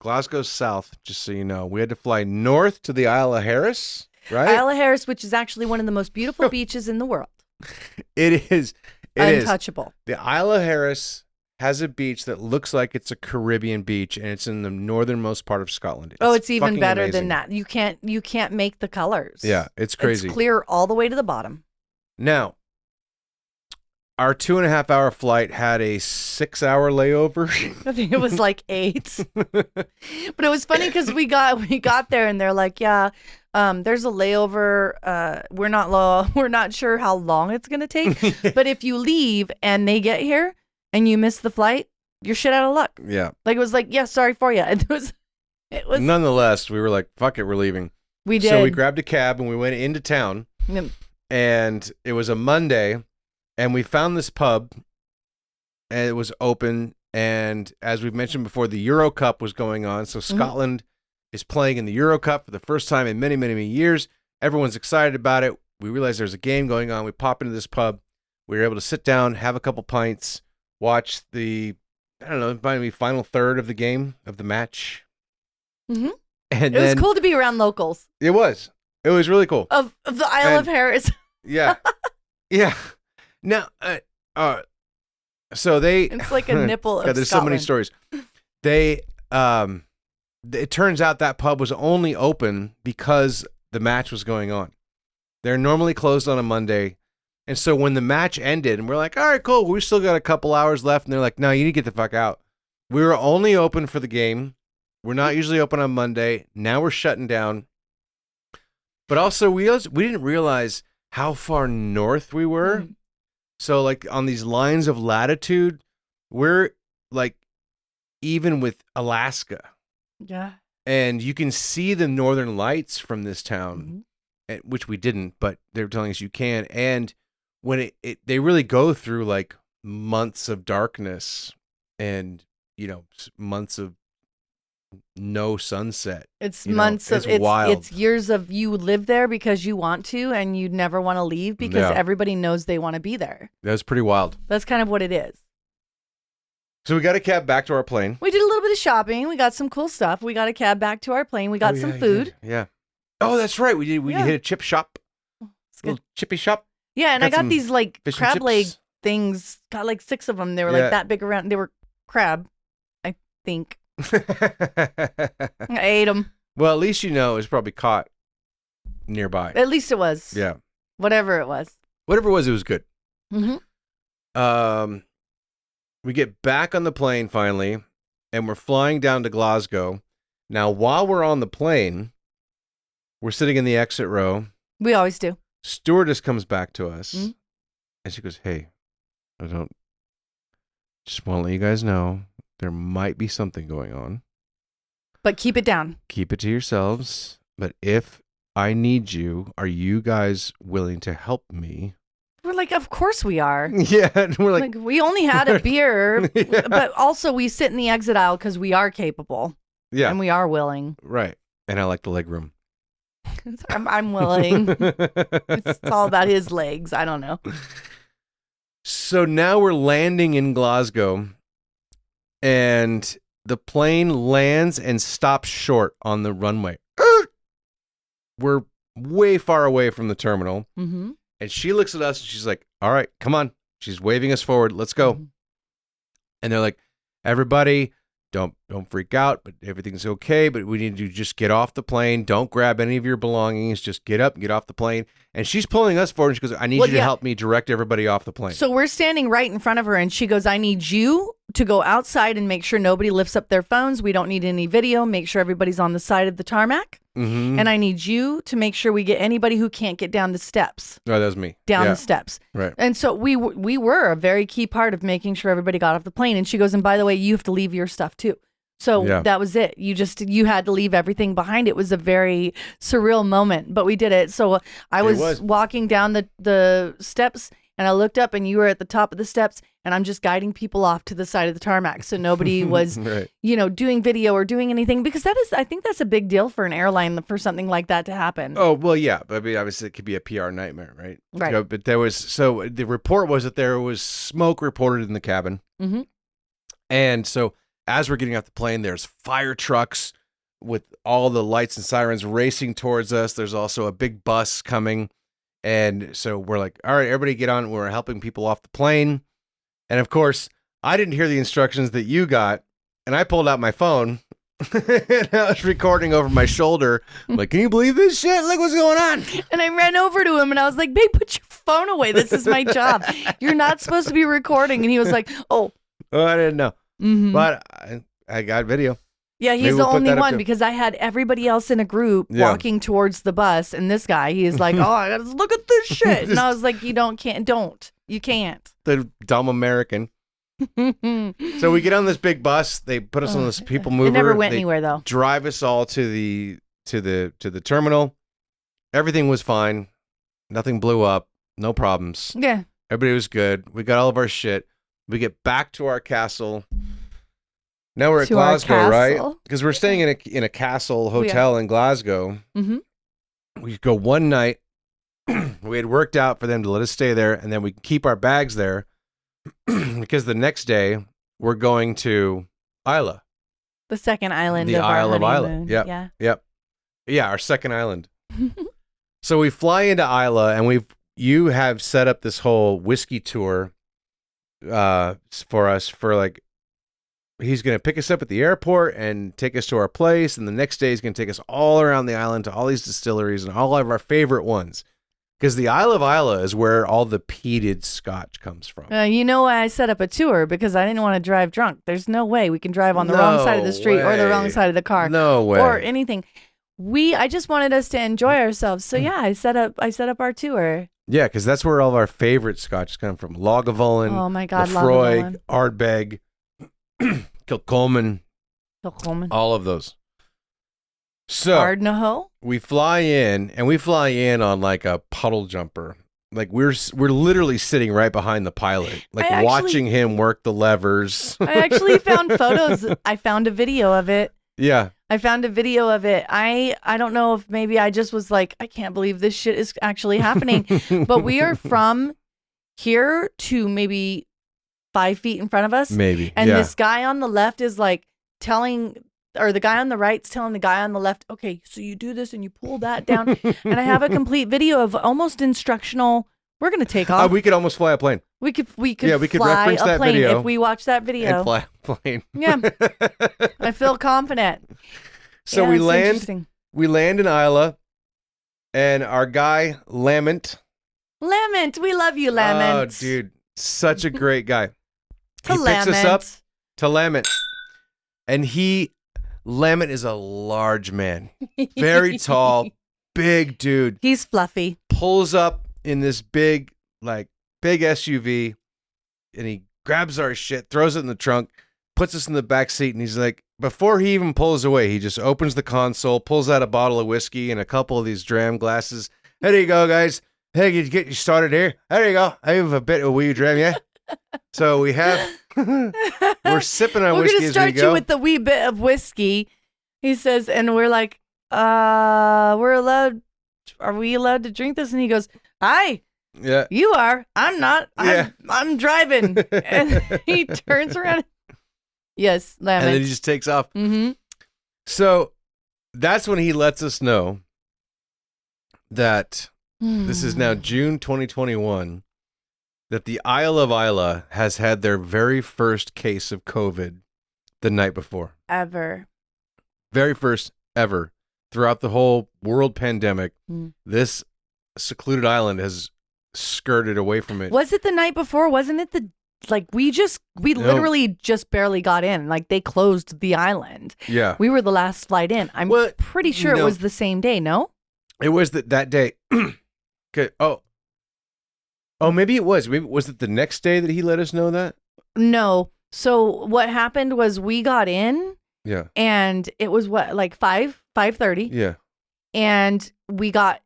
Glasgow's south, just so you know. We had to fly north to the Isle of Harris, right? Isle of Harris, which is actually one of the most beautiful beaches in the world. It is. Untouchable. The Isle of Harris has a beach that looks like it's a Caribbean beach, and it's in the northernmost part of Scotland. It's even better amazing. than that. You can't make the colors. Yeah, it's crazy. It's clear all the way to the bottom. Now, our 2.5-hour flight had a 6-hour layover. I think it was like 8. But it was funny because we got there and they're like, yeah, there's a layover. We're not sure how long it's gonna take. But if you leave and they get here and you miss the flight, you're shit out of luck. Yeah. Like it was like, yeah, sorry for you. It was. Nonetheless, we were like, fuck it, we're leaving. We did. So we grabbed a cab and we went into town. And it was a Monday. And we found this pub, and it was open. And as we've mentioned before, the Euro Cup was going on. So Scotland is playing in the Euro Cup for the first time in many, many, many years. Everyone's excited about it. We realized there's a game going on. We pop into this pub. We were able to sit down, have a couple pints, watch the, I don't know, maybe final third of the game, of the match. Mm-hmm. And it was cool to be around locals. It was. It was really cool. Of the Isle of Harris. Yeah. Yeah. Now, so it's like a nipple of there's Scotland. So many stories. They, it turns out that pub was only open because the match was going on. They're normally closed on a Monday. And so when the match ended and we're like, all right, cool. We still got a couple hours left. And they're like, no, you need to get the fuck out. We were only open for the game. We're not usually open on Monday. Now we're shutting down. But also we didn't realize how far north we were. Mm. So, like, on these lines of latitude, we're, like, even with Alaska. Yeah. And you can see the northern lights from this town, which we didn't, but they're telling us you can. And when they really go through, like, months of darkness and, you know, months of no sunset. It's months of it's wild. It's years of you live there because you want to and you never want to leave because everybody knows they want to be there. That was pretty wild. That's kind of what it is. So we got a cab back to our plane. We did a little bit of shopping. We got some cool stuff. We got a cab back to our plane. We got some food. Yeah. Oh, that's right. We hit a chip shop. Little chippy shop. Yeah, and I got these like crab leg things. Got like 6 of them. They were like that big around. They were crab, I think. I ate them. Well, at least you know it was probably caught nearby. At least it was. Yeah. Whatever it was. Whatever it was good. Mm-hmm. We get back on the plane finally, and we're flying down to Glasgow. Now, while we're on the plane, we're sitting in the exit row. We always do. Stewardess comes back to us, and she goes, "Hey, just want to let you guys know there might be something going on. But keep it down. Keep it to yourselves. But if I need you, are you guys willing to help me?" We're like, of course we are. Yeah. And we're like, we only had a beer, but also we sit in the exit aisle because we are capable. Yeah. And we are willing. Right. And I like the leg room. I'm willing. It's all about his legs. I don't know. So now we're landing in Glasgow, and the plane lands and stops short on the runway. We're way far away from the terminal. Mm-hmm. And she looks at us and she's like, all right, come on. She's waving us forward. Let's go. Mm-hmm. And they're like, everybody, don't freak out, but everything's okay. But we need to just get off the plane. Don't grab any of your belongings. Just get up and get off the plane. And she's pulling us forward. And she goes, I need you to help me direct everybody off the plane. So we're standing right in front of her. And she goes, I need you to go outside and make sure nobody lifts up their phones. We don't need any video. Make sure everybody's on the side of the tarmac. Mm-hmm. And I need you to make sure we get anybody who can't get down the steps. Oh, that was me. Down the steps. Right. And so we were a very key part of making sure everybody got off the plane. And she goes, and by the way, you have to leave your stuff too. So that was it. You had to leave everything behind. It was a very surreal moment, but we did it. So I was walking down the steps and I looked up and you were at the top of the steps and I'm just guiding people off to the side of the tarmac. So nobody was, doing video or doing anything because I think that's a big deal for an airline for something like that to happen. Oh, well, yeah. I mean, obviously it could be a PR nightmare, right? Right. But the report was that there was smoke reported in the cabin. Mm-hmm. And so as we're getting off the plane, there's fire trucks with all the lights and sirens racing towards us. There's also a big bus coming. And so we're like, all right, everybody get on. We're helping people off the plane. And of course, I didn't hear the instructions that you got. And I pulled out my phone and I was recording over my shoulder. I'm like, can you believe this shit? Look what's going on. And I ran over to him and I was like, babe, put your phone away. This is my job. You're not supposed to be recording. And he was like, oh. Oh, I didn't know. Mm-hmm. But I got video. Yeah, he's the only one because I had everybody else in a group walking towards the bus. And this guy, he's like, oh, I got to look at this shit. And I was like, you can't. You can't. The dumb American. So we get on this big bus. They put us on this people mover. It never went anywhere though. Drive us all to the terminal. Everything was fine. Nothing blew up. No problems. Yeah. Everybody was good. We got all of our shit. We get back to our castle. Now we're at Glasgow, right? Because we're staying in a castle hotel in Glasgow. Mm-hmm. We go one night. We had worked out for them to let us stay there, and then we can keep our bags there because the next day we're going to Isla. The second island the of Isle our of Isla. honeymoon. Yep. Yeah, our second island. So we fly into Isla, and you have set up this whole whiskey tour for us for like, he's going to pick us up at the airport and take us to our place. And the next day he's going to take us all around the island to all these distilleries and all of our favorite ones. Because the Isle of Isla is where all the peated scotch comes from. You know why I set up a tour? Because I didn't want to drive drunk. There's no way we can drive on the wrong side of the street or the wrong side of the car. No way. Or anything. I just wanted us to enjoy ourselves. So yeah, I set up our tour. Yeah, because that's where all of our favorite scotches come from. Lagavulin, oh my God, Lafroig, Ardbeg, Kilcolman, all of those. So Ardnahoe? we fly in on like a puddle jumper. Like we're literally sitting right behind the pilot, like watching him work the levers. I actually found photos. I found a video of it. Yeah. I found a video of it. I don't know if maybe I just was like, I can't believe this shit is actually happening. But we are from here to maybe 5 feet in front of us. Maybe. And this guy on the left is like the guy on the right's telling the guy on the left, okay, so you do this and you pull that down. And I have a complete video of almost instructional. We're going to take off. We could almost fly a plane. We could we fly could reference a that plane video if we watch that video. And fly a plane. Yeah. I feel confident. So we land in Isla, and our guy, Lament. We love you, Lament. Oh, dude. Such a great guy. He picks us up to Lament. And Lament is a large man. Very tall, big dude. He's fluffy. Pulls up in this big SUV, and he grabs our shit, throws it in the trunk, puts us in the back seat, and he's like, before he even pulls away, he just opens the console, pulls out a bottle of whiskey and a couple of these dram glasses. There you go, guys. Hey, you get you started here. There you go. I have a bit of wee dram, yeah? So we have, we're sipping our whiskey as we go. We're going to start you with the wee bit of whiskey, he says, and we're like, are we allowed to drink this? And he goes, aye. Yeah. You are. I'm not. Yeah. I'm driving. And he turns around. Yes, Lament. And then he just takes off. Mm-hmm. So that's when he lets us know that this is now June 2021, that the Isle of Isla has had their very first case of COVID the night before. Ever. Very first ever. Throughout the whole world pandemic, this secluded island has skirted away from it. Was it the night before? Wasn't it we literally just barely got in. Like they closed the island. Yeah. We were the last flight in. I'm pretty sure it was the same day, no? It was that day. Okay. Oh, maybe it was. Was it the next day that he let us know that? No. So what happened was we got in. Yeah. And it was like 5:30. Yeah. And we got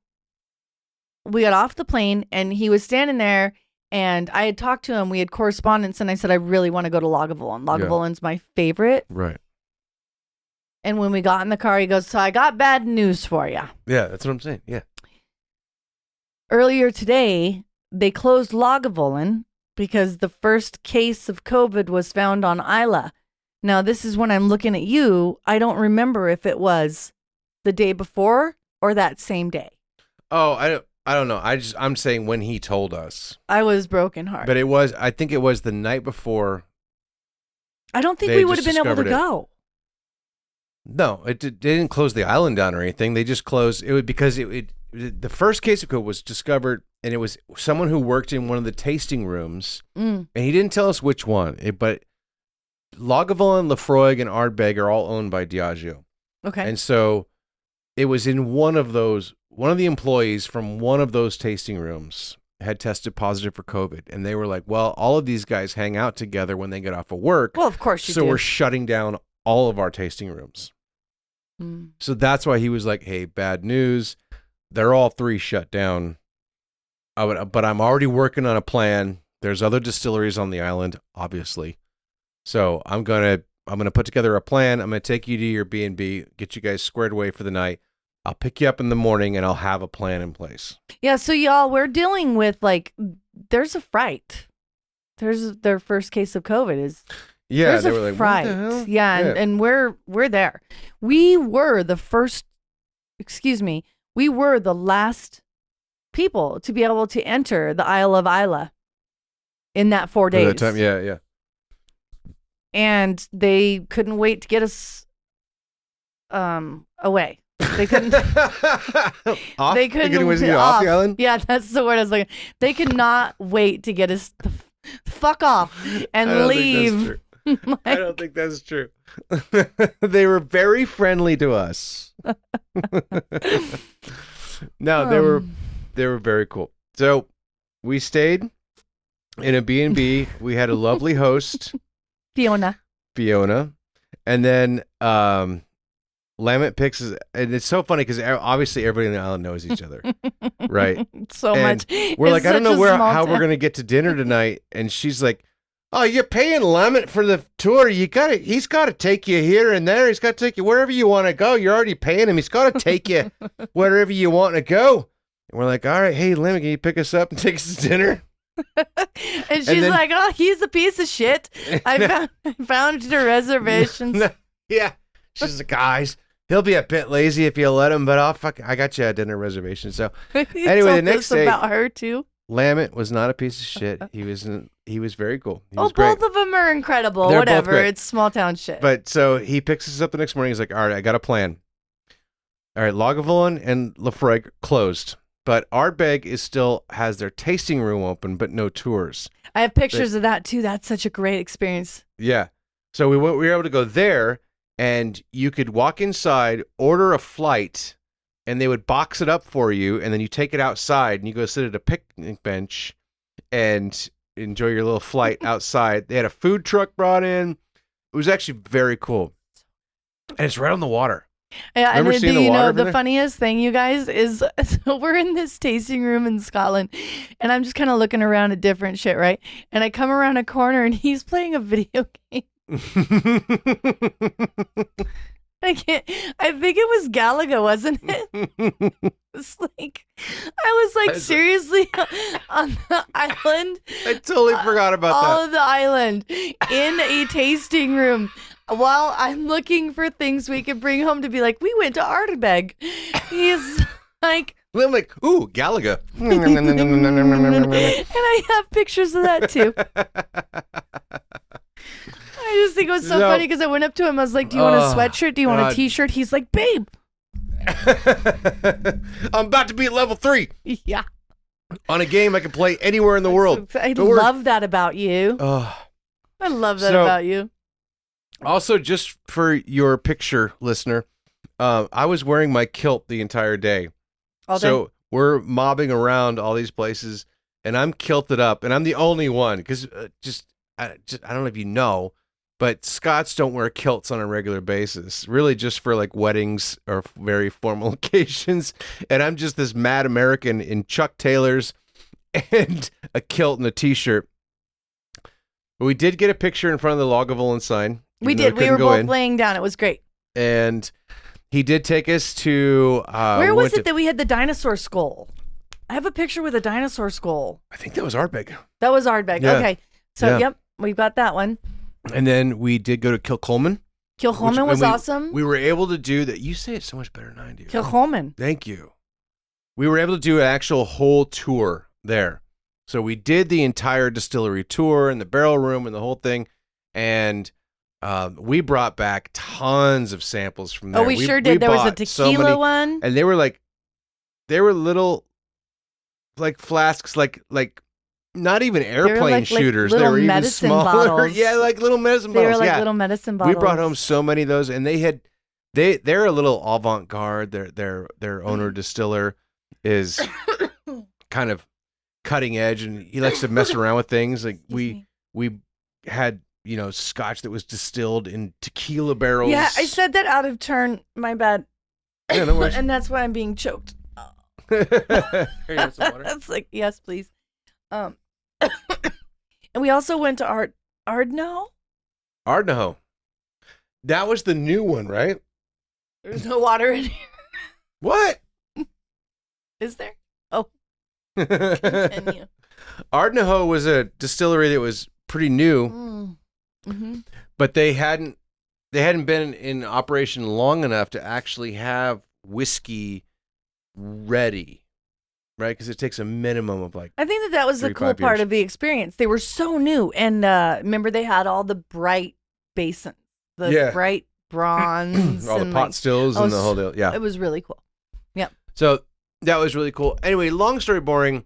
off the plane and he was standing there and I had talked to him. We had correspondence and I said, I really want to go to Lagavulin. Lagavulin's my favorite. Right. And when we got in the car, he goes, so I got bad news for you. Yeah, that's what I'm saying. Yeah. Earlier today, they closed Lagavulin because the first case of COVID was found on Isla. Now, this is when I'm looking at you. I don't remember if it was the day before or that same day. Oh, I don't know. I'm saying when he told us. I was brokenhearted. But I think it was the night before. I don't think we would have been able to go. No, they didn't close the island down or anything. They just closed it because the first case of COVID was discovered, and it was someone who worked in one of the tasting rooms, and he didn't tell us which one. But Lagavulin, Lafroig, and Ardbeg are all owned by Diageo. Okay, and so it was in one of the employees from one of those tasting rooms had tested positive for COVID, and they were like, "Well, all of these guys hang out together when they get off of work. Well, of course you do. So we're shutting down all of our tasting rooms." So that's why he was like, "Hey, bad news. They're all 3 shut down. But I'm already working on a plan. There's other distilleries on the island, obviously. So I'm gonna put together a plan. I'm gonna take you to your B&B, get you guys squared away for the night. I'll pick you up in the morning, and I'll have a plan in place." Yeah, so y'all, we're dealing with, like, there's a fright. There's their first case of COVID Yeah, they were like, fright. "What the hell?" Yeah, and we're there. We were the last people to be able to enter the Isle of Isla in that 4 days. At that time, yeah. And they couldn't wait to get us away. They couldn't. Off? They couldn't get off the island. Yeah, that's the word I was looking. They could not wait to get us the fuck off and leave. I don't think that's true. They were very friendly to us. No, they were very cool. So we stayed in a B&B. We had a lovely host, Fiona, and then Lamont picks us, and it's so funny because obviously everybody in the island knows each other, right? So and much. We're like, I don't know how town. we're gonna get to dinner tonight, and she's like, "Oh, you're paying Lamont for the tour. He's got to take you here and there. He's got to take you wherever you want to go. You're already paying him. He's got to take you wherever you want to go." And we're like, "All right, hey, Lamont, can you pick us up and take us to dinner?" And she's like, "Oh, he's a piece of shit. I found your reservations." Yeah, she's like, "Guys, he'll be a bit lazy if you let him, but I got you a dinner reservation." So anyway, the next day, about her too. Lamont was not a piece of shit. He was very cool. He was both great. of them are incredible. They're Whatever. both great. It's small town shit. But so he picks us up the next morning. He's like, "All right, I got a plan. All right, Lagavulin and Lafroig closed, but Ardbeg still has their tasting room open, but no tours." I have pictures of that too. That's such a great experience. Yeah. So we were able to go there, and you could walk inside, order a flight, and they would box it up for you, and then you take it outside, and you go sit at a picnic bench and enjoy your little flight outside. They had a food truck brought in. It was actually very cool. And it's right on the water. Yeah, Remember and seeing the water over the there? funniest thing, you guys, is so we're in this tasting room in Scotland, and I'm just kind of looking around at different shit, right? And I come around a corner, and he's playing a video game. I think it was Galaga, wasn't it? It's like, I was like, seriously, on the island. I totally forgot about all that. of the island in a tasting room while I'm looking for things we could bring home to be like, we went to Ardbeg. He's like, I'm like, ooh, Galaga. and I have pictures of that too. I just think it was so funny because I went up to him. I was like, "Do you want a sweatshirt? Do you want a t-shirt?" He's like, "Babe, I'm about to be at level 3 yeah, on a game I can play anywhere in the world." I love that about you. Oh. I love that about you. Also, just for your picture, listener, I was wearing my kilt the entire day. All day? So we're mobbing around all these places, and I'm kilted up, and I'm the only one because I don't know if you know, but Scots don't wear kilts on a regular basis, really just for like weddings or very formal occasions. And I'm just this mad American in Chuck Taylors and a kilt and a t-shirt. But we did get a picture in front of the Lagavulin sign. We did. We were both laying down. It was great. And he did take us to... where was it that we had the dinosaur skull? I have a picture with a dinosaur skull. I think that was Ardbeg. That was Ardbeg. Yeah. Okay. So, Yeah. Yep, we've got that one. And then we did go to Kilcolman. Kilcolman was awesome. We were able to do that. You say it so much better than I do. Kilcolman. Thank you. We were able to do an actual whole tour there. So we did the entire distillery tour and the barrel room and the whole thing. And we brought back tons of samples from there. Oh, we sure did. There was a tequila one. And they were little like flasks, like not even airplane shooters. They were even smaller. Bottles. Yeah, like little medicine bottles. They were like little medicine bottles. We brought home so many of those, and they're a little avant-garde. Their owner distiller is kind of cutting edge, and he likes to mess around with things. Like we had scotch that was distilled in tequila barrels. Yeah, I said that out of turn. My bad. Yeah, no worries. And that's why I'm being choked. Here, you want some water? That's like, yes, please. And we also went to Ardno. That was the new one, right? There's no water in here. What? Is there? Oh. Continue. Ardno was a distillery that was pretty new, but they hadn't been in operation long enough to actually have whiskey ready, right? Because it takes a minimum of like. I think that was the cool part of the experience. They were so new, and remember they had all the bright basins, bright bronze, all the pot stills and the whole deal. Yeah, it was really cool. Yeah. So that was really cool. Anyway, long story boring.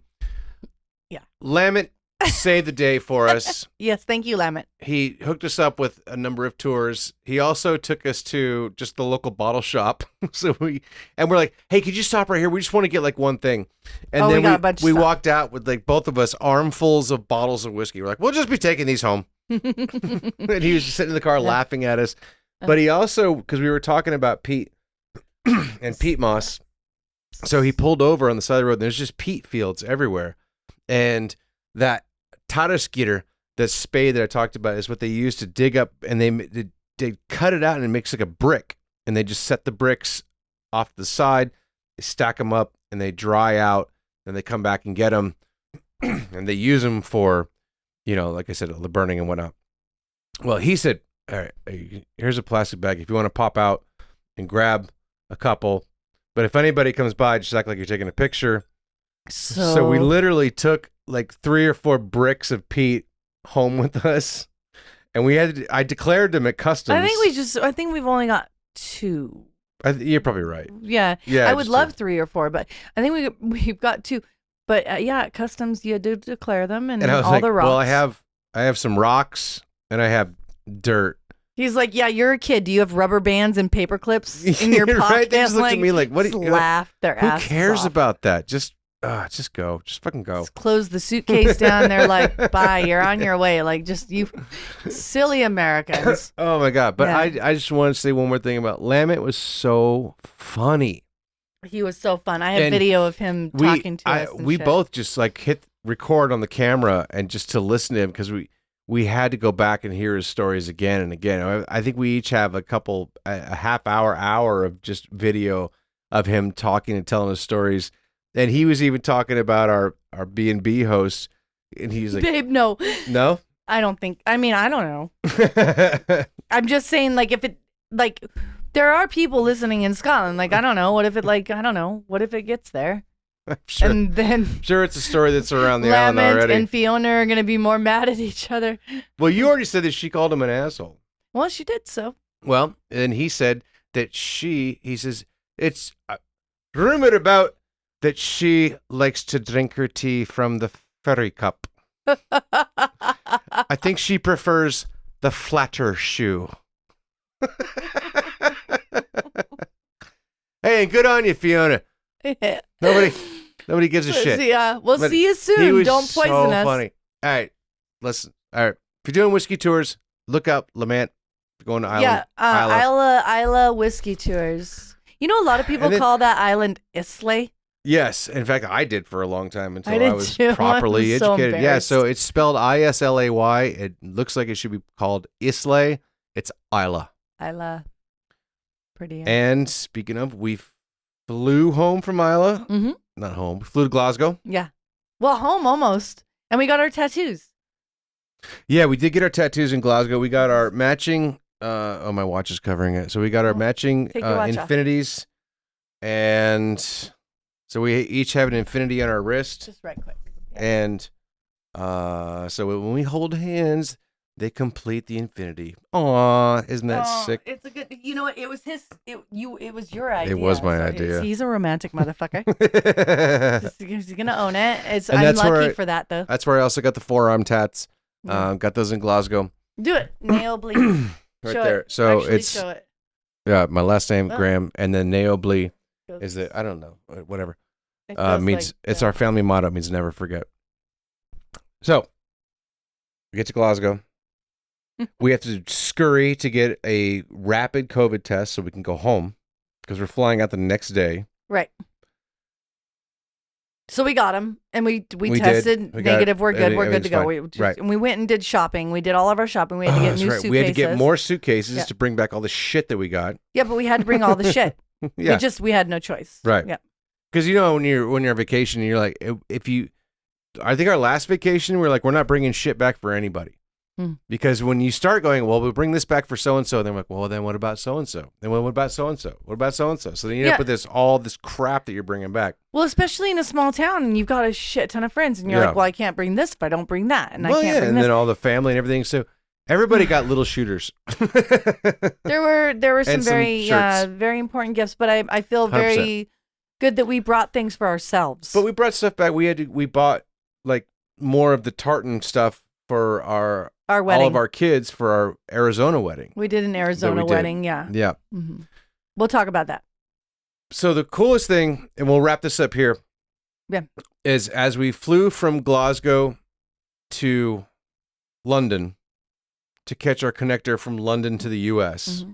Yeah. Lamet saved the day for us. Yes, thank you, Lamet. He hooked us up with a number of tours. He also took us to just the local bottle shop. So we're like, hey, could you stop right here? We just want to get like one thing. And then we walked out with like both of us armfuls of bottles of whiskey. We're like, we'll just be taking these home. And he was just sitting in the car laughing at us. But he also, because we were talking about peat and peat moss, so he pulled over on the side of the road. And there's just peat fields everywhere. And that Taraskiter, that spade that I talked about, is what they use to dig up, and they cut it out and it makes like a brick, and they just set the bricks off to the side, they stack them up, and they dry out, and they come back and get them, and they use them for, like I said, the burning and whatnot. Well, he said, all right, here's a plastic bag if you want to pop out and grab a couple, but if anybody comes by, just act like you're taking a picture. So we literally took like 3 or 4 bricks of peat home with us, and I declared them at customs. I think we've only got 2. You're probably right. Yeah. I would love 3 or 4, but I think we've got 2. But at customs you do declare them, and I was all like, the rocks. Well, I have some rocks and I have dirt. He's like, yeah, you're a kid. Do you have rubber bands and paper clips in your pocket? Right? They just looked at me like, what? Laughed their asses Who cares off. about that? Just go. Just fucking go. Just close the suitcase down. They're like, bye. You're on your way. Like, just you silly Americans. Oh my God. But I just want to say one more thing about Lamet. Was so funny. He was so fun. I have video of him talking to us. We both just like hit record on the camera and just to listen to him, because we had to go back and hear his stories again and again. I think we each have a half hour of just video of him talking and telling us stories. And he was even talking about our B&B host, and he's like, babe, no. I don't think. I mean, I don't know. I'm just saying, like, if it, like, there are people listening in Scotland. Like, I don't know. What if it, like, I don't know. What if it gets there? I'm sure. And then I'm sure it's a story that's around the island already. And Fiona are going to be more mad at each other. Well, you already said that she called him an asshole. Well, she did so. Well, and he said that he says, it's rumored about that she likes to drink her tea from the ferry cup. I think she prefers the flatter shoe. Hey, good on you, Fiona. Nobody gives a shit. Yeah, we'll see you soon. Don't poison us. Funny. All right, listen. All right, if you're doing whiskey tours, look up Lamant. Going to Isla. Yeah, Isla whiskey tours. You know, a lot of people call that island Islay. Yes, in fact, I did for a long time until I was properly educated. So yeah, so it's spelled Islay. It looks like it should be called Islay. It's Isla. Isla. Pretty. And speaking of, we flew home from Isla. Mm-hmm. Not home. We flew to Glasgow. Yeah. Well, home almost. And we got our tattoos. Yeah, we did get our tattoos in Glasgow. We got our matching. Oh, my watch is covering it. So we got our matching Take your watch off. infinities, and so we each have an infinity on our wrist. Just right quick. Yeah. And so when we hold hands, they complete the infinity. Aw, isn't that sick? It's a good. You know what? It was his. It was your idea. It was my idea. He's a romantic motherfucker. He's gonna own it. And I'm lucky for that though. That's where I also got the forearm tats. Got those in Glasgow. Do it. Nail bleed. Right show there. It. So Actually, it's show it. yeah, my last name Graham, and then Naobli is it? I don't know, whatever. Means like, it's our family motto. It means never forget. So we get to Glasgow. We have to scurry to get a rapid COVID test so we can go home because we're flying out the next day. Right. So we got them, and we tested negative. We're good. We're good to go. And we went and did shopping. We did all of our shopping. We had to get new suitcases. We had to get more suitcases to bring back all the shit that we got. Yeah, but we had to bring all the shit. Yeah. We had no choice. Right. Yeah. Because when you're on vacation, you're like, I think our last vacation, we're like, we're not bringing shit back for anybody. Because when you start going, well, we'll bring this back for so-and-so, then we're like, well, then what about so-and-so? Then what about so-and-so? What about so-and-so? So then you end up with all this crap that you're bringing back. Well, especially in a small town, and you've got a shit ton of friends, and you're like, well, I can't bring this if I don't bring that, and I can't bring this. And then all the family and everything. So everybody got little shooters. There were some very important gifts, but I feel 100%. Very good that we brought things for ourselves. But we brought stuff back. We bought like more of the tartan stuff for our wedding. All of our kids for our Arizona wedding. We did an Arizona wedding, yeah. Yeah. Mm-hmm. We'll talk about that. So the coolest thing, and we'll wrap this up here, is as we flew from Glasgow to London to catch our connector from London to the U.S.,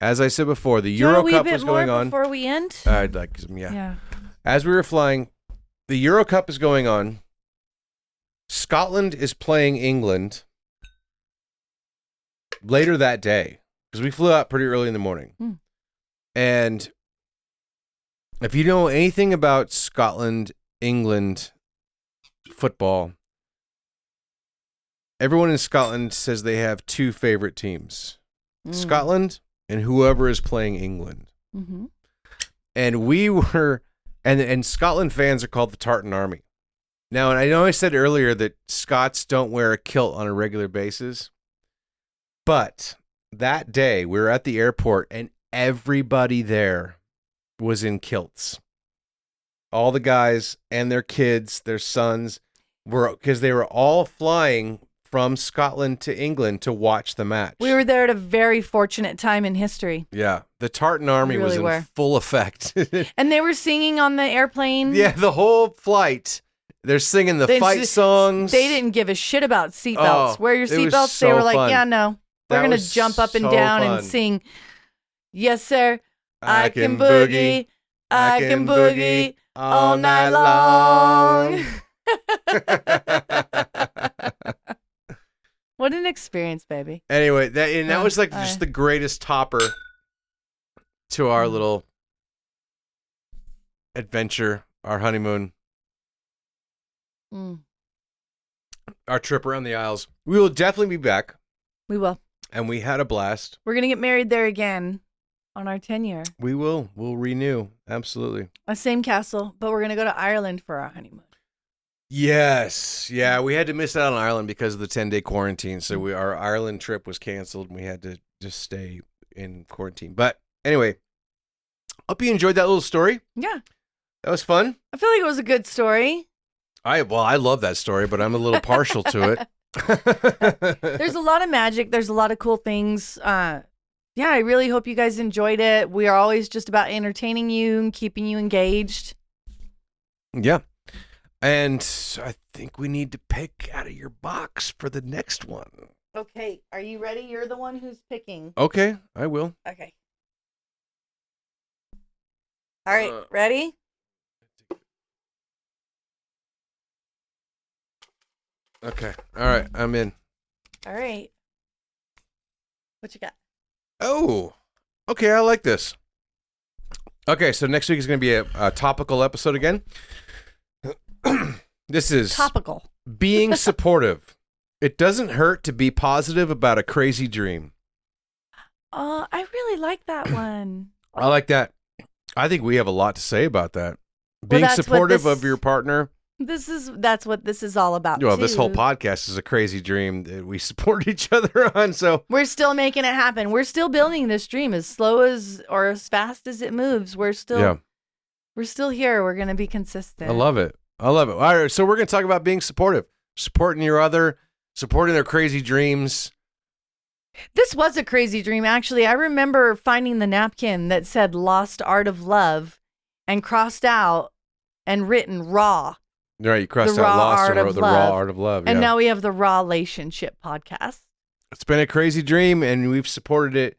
as I said before, the Euro Cup was going on. Before we end? I'd like, yeah. As we were flying, the Euro Cup is going on. Scotland is playing England later that day because we flew out pretty early in the morning. And if you know anything about Scotland, England football, everyone in Scotland says they have two favorite teams, Scotland and whoever is playing England. And we were, and Scotland fans are called the Tartan Army. Now, and I know I said earlier that Scots don't wear a kilt on a regular basis, but that day we were at the airport and everybody there was in kilts. All the guys and their kids, their sons, because they were all flying from Scotland to England to watch the match. We were there at a very fortunate time in history. Yeah, the Tartan Army was in full effect. And they were singing on the airplane. Yeah, the whole flight. They're singing the fight songs. They didn't give a shit about seatbelts. Wear your seatbelts. They were like, yeah, no. We're going to jump up and down and sing, yes, sir, I can boogie, I can boogie all night long. What an experience, baby. Anyway, that was like just the greatest topper to our little adventure, our honeymoon. Our trip around the Isles. We will definitely be back. We will. And we had a blast. We're going to get married there again on our 10-year. We will. We'll renew. Absolutely. Same castle, but we're going to go to Ireland for our honeymoon. Yes. Yeah, we had to miss out on Ireland because of the 10-day quarantine. So our Ireland trip was canceled and we had to just stay in quarantine. But anyway, hope you enjoyed that little story. Yeah. That was fun. I feel like it was a good story. I love that story, but I'm a little partial to it. There's a lot of magic. There's a lot of cool things. I really hope you guys enjoyed it. We are always just about entertaining you and keeping you engaged. Yeah. And I think we need to pick out of your box for the next one. Okay. Are you ready? You're the one who's picking. Okay. I will. Okay. All right. Ready? Okay. All right. I'm in. All right. What you got? Oh, okay. I like this. Okay. So next week is going to be a topical episode again. This is topical. Being supportive. It doesn't hurt to be positive about a crazy dream. I really like that one. I like that. I think we have a lot to say about that. Being that's what supportive this- of your partner. That's what this is all about. Well, too. this whole podcast is a crazy dream that we support each other on. So We're still making it happen. We're still building this dream as slow as or as fast as it moves. We're still here. We're going to be consistent. I love it. All right. So we're going to talk about being supportive, supporting your other, supporting their crazy dreams. This was a crazy dream, actually. I remember finding the napkin that said Lost Art of Love and crossed out and written raw. Right. You crossed The out Raw lost Art and of wrote the Love. raw art of love. And yeah. now we have the Raw Relationship podcast. It's been a crazy dream and we've supported it,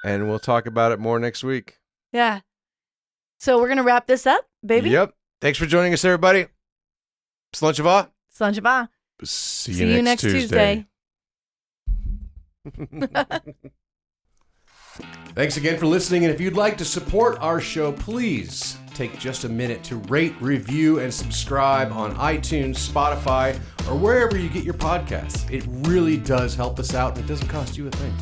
and we'll talk about it more next week. Yeah. So we're going to wrap this up, baby. Yep. Thanks for joining us, everybody. Slanchava. Slanchava. See you next Tuesday. Thanks again for listening. And if you'd like to support our show, please take just a minute to rate, review, and subscribe on iTunes, Spotify, or wherever you get your podcasts. It really does help us out, and it doesn't cost you a thing.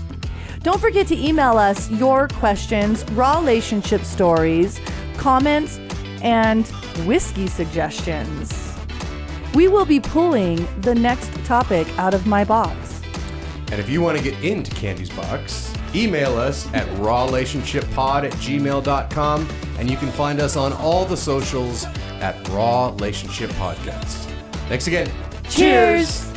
Don't forget to email us your questions, raw relationship stories, comments, and whiskey suggestions. We will be pulling the next topic out of my box. And if you want to get into Candy's box, email us at rawrelationshippod@gmail.com, and you can find us on all the socials at Raw Relationship Podcast. Thanks again. Cheers.